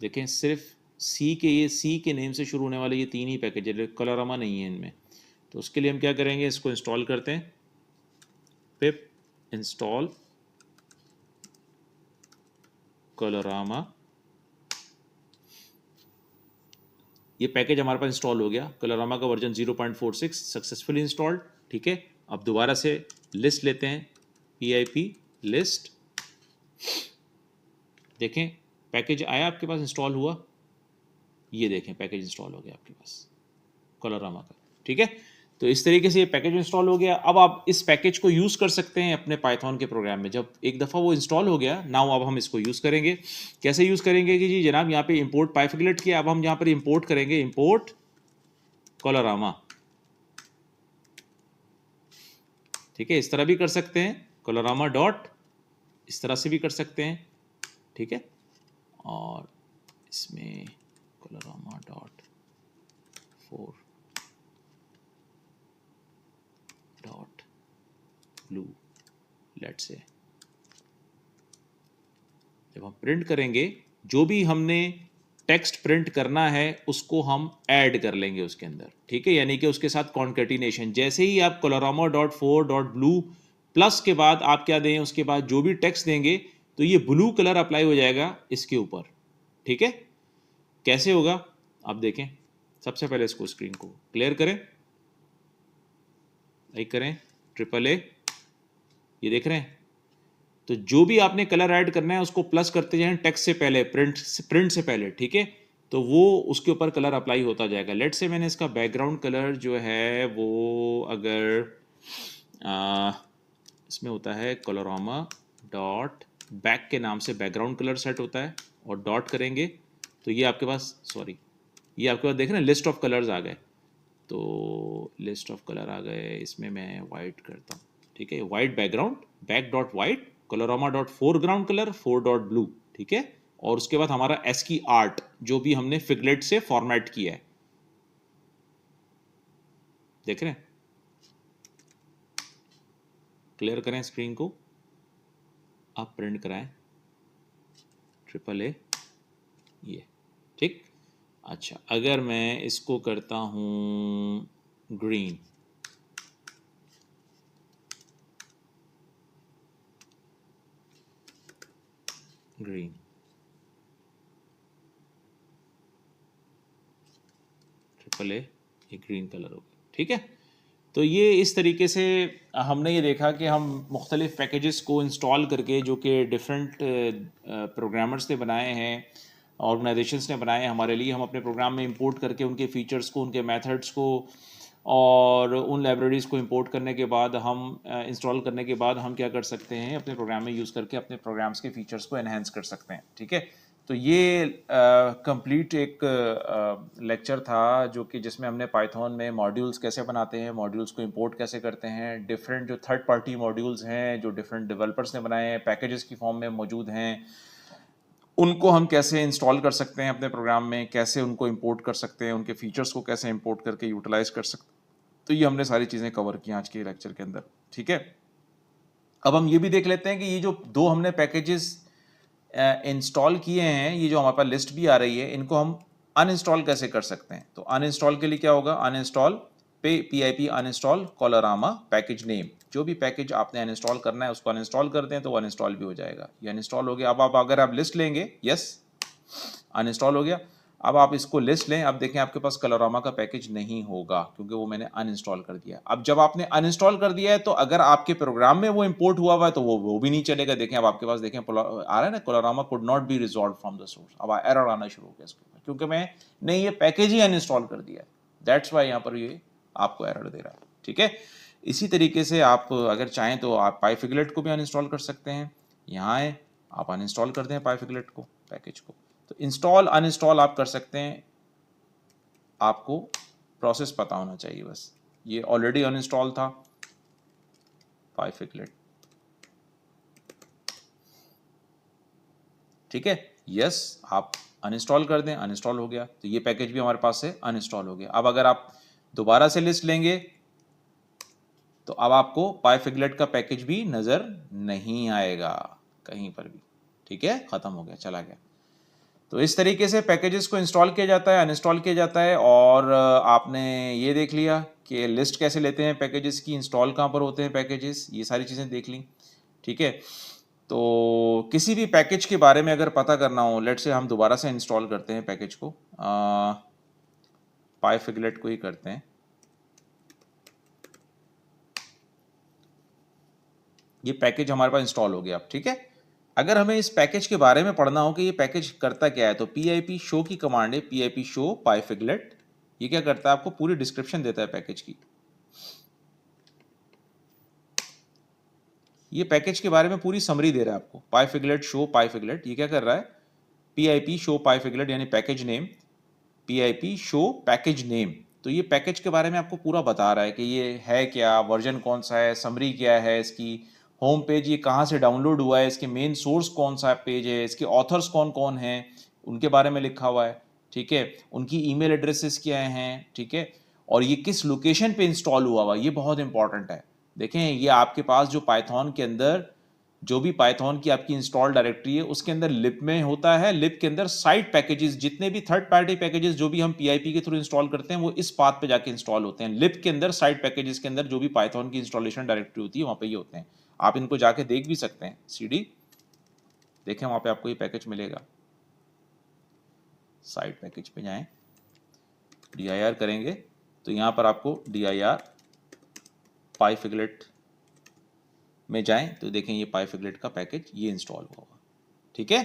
A: देखें, सिर्फ सी के नेम से शुरू होने वाले ये 3 ही पैकेज है, कलरोमा नहीं है इनमें। तो उसके लिए हम क्या करेंगे, इसको इंस्टॉल करते हैं। पिप इंस्टॉल कलरोमा, ये पैकेज हमारे पास इंस्टॉल हो गया। कलरोमा का वर्जन 0.46 सक्सेसफुली इंस्टॉल्ड। ठीक है, अब दोबारा से लिस्ट लेते हैं, PIP लिस्ट। देखें पैकेज आया आपके पास, इंस्टॉल हुआ। ये देखें पैकेज इंस्टॉल हो गया आपके पास कलरोमा का। ठीक है, तो इस तरीके से ये पैकेज इंस्टॉल हो गया। अब आप इस पैकेज को यूज़ कर सकते हैं अपने पाइथन के प्रोग्राम में। जब एक दफ़ा वो इंस्टॉल हो गया, नाउ अब हम इसको यूज़ करेंगे। कैसे यूज़ करेंगे कि जी जनाब, यहाँ पे इंपोर्ट पाइफिगलेट किया, अब हम यहाँ पर इंपोर्ट करेंगे, इंपोर्ट कलरोमा। ठीक है, इस तरह भी कर सकते हैं, कलरोमा डॉट, इस तरह से भी कर सकते हैं। ठीक है, और इसमें कलरोमा डॉट 4 डॉट ब्लू, लेट से। जब हम प्रिंट करेंगे, जो भी हमने टेक्स्ट प्रिंट करना है उसको हम ऐड कर लेंगे उसके अंदर। ठीक है, यानी कि उसके साथ कॉन्केटिनेशन। जैसे ही आप कलरोमा डॉट 4 डॉट ब्लू प्लस के बाद आप क्या दें, उसके बाद जो भी टेक्स्ट देंगे तो ये ब्लू कलर अप्लाई हो जाएगा इसके ऊपर। ठीक है, कैसे होगा आप देखें। सबसे पहले इसको स्क्रीन को क्लियर करें, लाइक करें, ट्रिपल ए, ये देख रहे हैं। तो जो भी आपने कलर ऐड करना है उसको प्लस करते जाएं टेक्स्ट से पहले, प्रिंट से पहले। ठीक है, तो वो उसके ऊपर कलर अप्लाई होता जाएगा। लेट से मैंने इसका बैकग्राउंड कलर जो है वो अगर इसमें होता है कलरोमा डॉट बैक के नाम से बैकग्राउंड कलर सेट होता है, और डॉट करेंगे तो ये आपके पास, सॉरी, ये आपके पास देख रहे हैं लिस्ट ऑफ कलर्स आ गए। तो लिस्ट ऑफ कलर आ गए, इसमें मैं वाइट करता हूँ। ठीक है, white background, back dot white, colorama dot foreground colour 4 dot blue. ठीक है, और उसके बाद हमारा एस्की आर्ट जो भी हमने फिगलेट से फॉर्मेट किया है, देख रहे हैं। क्लियर करें स्क्रीन को, आप प्रिंट कराएं, ट्रिपल ए, ये ठीक। अच्छा, अगर मैं इसको करता हूं ग्रीन, ग्रीन, ट्रिपल ए, ये ग्रीन कलर हो गया। ठीक है, तो ये इस तरीके से हमने ये देखा कि हम मुख्तलिफ पैकेजेस को इंस्टॉल करके, जो कि डिफरेंट प्रोग्रामर्स ने बनाए हैं, ऑर्गेनाइजेशंस ने बनाए हैं हमारे लिए, हम अपने प्रोग्राम में इंपोर्ट करके उनके फीचर्स को, उनके मेथड्स को और उन लाइब्रेरीज़ को इंपोर्ट करने के बाद हम इंस्टॉल करने के बाद हम क्या कर सकते हैं, अपने प्रोग्राम में यूज़ करके अपने प्रोग्राम्स के फीचर्स को एनहेंस कर सकते हैं। ठीक है, तो ये कंप्लीट एक लेक्चर था जो कि जिसमें हमने पाइथन में मॉड्यूल्स कैसे बनाते हैं, मॉड्यूल्स को इंपोर्ट कैसे करते हैं, डिफरेंट जो थर्ड पार्टी मॉड्यूल्स हैं जो डिफरेंट डेवलपर्स ने बनाए हैं, पैकेजेस की फॉर्म में मौजूद हैं, उनको हम कैसे इंस्टॉल कर सकते हैं अपने प्रोग्राम में, कैसे उनको इंपोर्ट कर सकते हैं, उनके फीचर्स को कैसे इंपोर्ट करके यूटिलाइज कर सकते हैं। तो ये हमने सारी चीज़ें कवर की आज के लेक्चर के अंदर। ठीक है, अब हम ये भी देख लेते हैं कि ये जो 2 हमने पैकेजेस इंस्टॉल किए हैं, ये जो हमारे पास लिस्ट भी आ रही है, इनको हम अनइंस्टॉल कैसे कर सकते हैं। तो अनइंस्टॉल के लिए क्या होगा, अनइंस्टॉल पे PIP अनइंस्टॉल कलरोमा पैकेज नेम, जो भी पैकेज आपने अनइंस्टॉल करना है उसको अनइंस्टॉल कर दें तो वो अनइंस्टॉल भी हो जाएगा। ये अनइंस्टॉल हो गया। अब आप अगर आप लिस्ट लेंगे, यस अनइंस्टॉल हो गया। अब आप इसको लिस्ट लें, अब देखें आपके पास कलरोमा का पैकेज नहीं होगा क्योंकि वो मैंने अनइंस्टॉल कर दिया। अब जब आपने अनइंस्टॉल कर दिया है तो अगर आपके प्रोग्राम में वो इंपोर्ट हुआ हुआ है तो वो भी नहीं चलेगा। देखें अब आपके पास देखें आ रहा है ना, colorama could not be resolve from the source. अब एरर आना शुरू हो गया इसके ऊपर क्योंकि मैंने ये पैकेज ही अनइंस्टॉल कर दिया है। दैट्स वाई यहाँ पर ये आपको एरर दे रहा है, ठीक है। इसी तरीके से आप अगर चाहें तो आप पाइफिगलेट को भी अनइंस्टॉल कर सकते हैं। यहाँ आए, आप अनइंस्टॉल कर दें पाइफिगलेट को, पैकेज को। तो इंस्टॉल अनइंस्टॉल आप कर सकते हैं, आपको प्रोसेस पता होना चाहिए बस। ये ऑलरेडी अनइंस्टॉल था पाइफिगलेट, ठीक है। यस, आप अनइंस्टॉल कर दें, अनइंस्टॉल हो गया। तो ये पैकेज भी हमारे पास से अनइंस्टॉल हो गया। अब अगर आप दोबारा से लिस्ट लेंगे तो अब आपको पाइफिगलेट का पैकेज भी नज़र नहीं आएगा कहीं पर भी, ठीक है। ख़त्म हो गया, चला गया। तो इस तरीके से पैकेजेस को इंस्टॉल किया जाता है, अनइंस्टॉल किया जाता है। और आपने ये देख लिया कि लिस्ट कैसे लेते हैं पैकेजेस की, इंस्टॉल कहाँ पर होते हैं पैकेजेस, ये सारी चीज़ें देख ली, ठीक है। तो किसी भी पैकेज के बारे में अगर पता करना हो, लेट से हम दोबारा से इंस्टॉल करते हैं पैकेज को, पाइफिगलेट को ही करते हैं। ये पैकेज हमारे पास इंस्टॉल हो गया अब, ठीक है। अगर हमें इस पैकेज के बारे में पढ़ना हो कि ये पैकेज करता क्या है, तो pip शो की कमांड है, pip शो पाइफिगलेट। ये क्या करता है, आपको पूरी डिस्क्रिप्शन देता है पैकेज की। ये पैकेज के बारे में पूरी समरी दे रहा है आपको। पाइफिगलेट शो पाइफिगलेट, ये क्या कर रहा है, pip शो पाइफिगलेट यानी package name, pip show package name. तो ये पैकेज के बारे में आपको पूरा बता रहा है कि ये है क्या, वर्जन कौन सा है, समरी क्या है इसकी, होम पेज ये कहाँ से डाउनलोड हुआ है, इसके मेन सोर्स कौन सा पेज है, इसके ऑथर्स कौन कौन हैं, उनके बारे में लिखा हुआ है, ठीक है। उनकी ईमेल एड्रेसेस क्या हैं, ठीक है। और ये किस लोकेशन पे इंस्टॉल हुआ हुआ, ये बहुत इंपॉर्टेंट है। देखें, ये आपके पास जो पाइथन के अंदर जो भी पाइथन की आपकी इंस्टॉल डायरेक्टरी है उसके अंदर लिप में होता है। लिप के अंदर साइड पैकेजेस, जितने भी थर्ड पार्टी पैकेजेस जो भी हम पीआईपी के थ्रू इंस्टॉल करते हैं वो इस पाथ पे जाके इंस्टॉल होते हैं। लिप के अंदर साइड पैकेजेस के अंदर जो भी पाइथन की इंस्टॉलेशन डायरेक्टरी होती है वहाँ पे ये होते हैं। आप इनको जाके देख भी सकते हैं, सीडी देखें, वहाँ पे आपको ये पैकेज मिलेगा। साइड पैकेज पे जाएं, dir करेंगे तो यहाँ पर आपको dir पाइफिगलेट में जाएं तो देखें ये पाइफिगलेट का पैकेज ये इंस्टॉल होगा, ठीक है।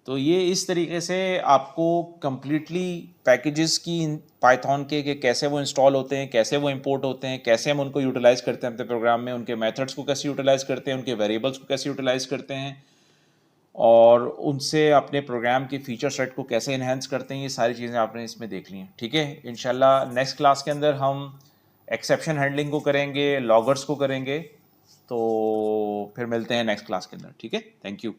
A: तो ये इस तरीके से आपको कंप्लीटली पैकेजेस की पाइथन के कि कैसे वो इंस्टॉल होते हैं, कैसे वो इंपोर्ट होते हैं, कैसे हम उनको यूटिलाइज करते हैं अपने प्रोग्राम में, उनके मेथड्स को कैसे यूटिलाइज करते हैं, उनके वेरिएबल्स को कैसे यूटिलाइज करते हैं, और उनसे अपने प्रोग्राम के फीचर सेट को कैसे इन्हेंस करते हैं, ये सारी चीज़ें आपने इसमें देख ली हैं, ठीक है। इंशाल्लाह नेक्स्ट क्लास के अंदर हम एक्सेप्शन हैंडलिंग को करेंगे, लॉगर्स को करेंगे। तो फिर मिलते हैं नेक्स्ट क्लास के अंदर, ठीक है। Thank you.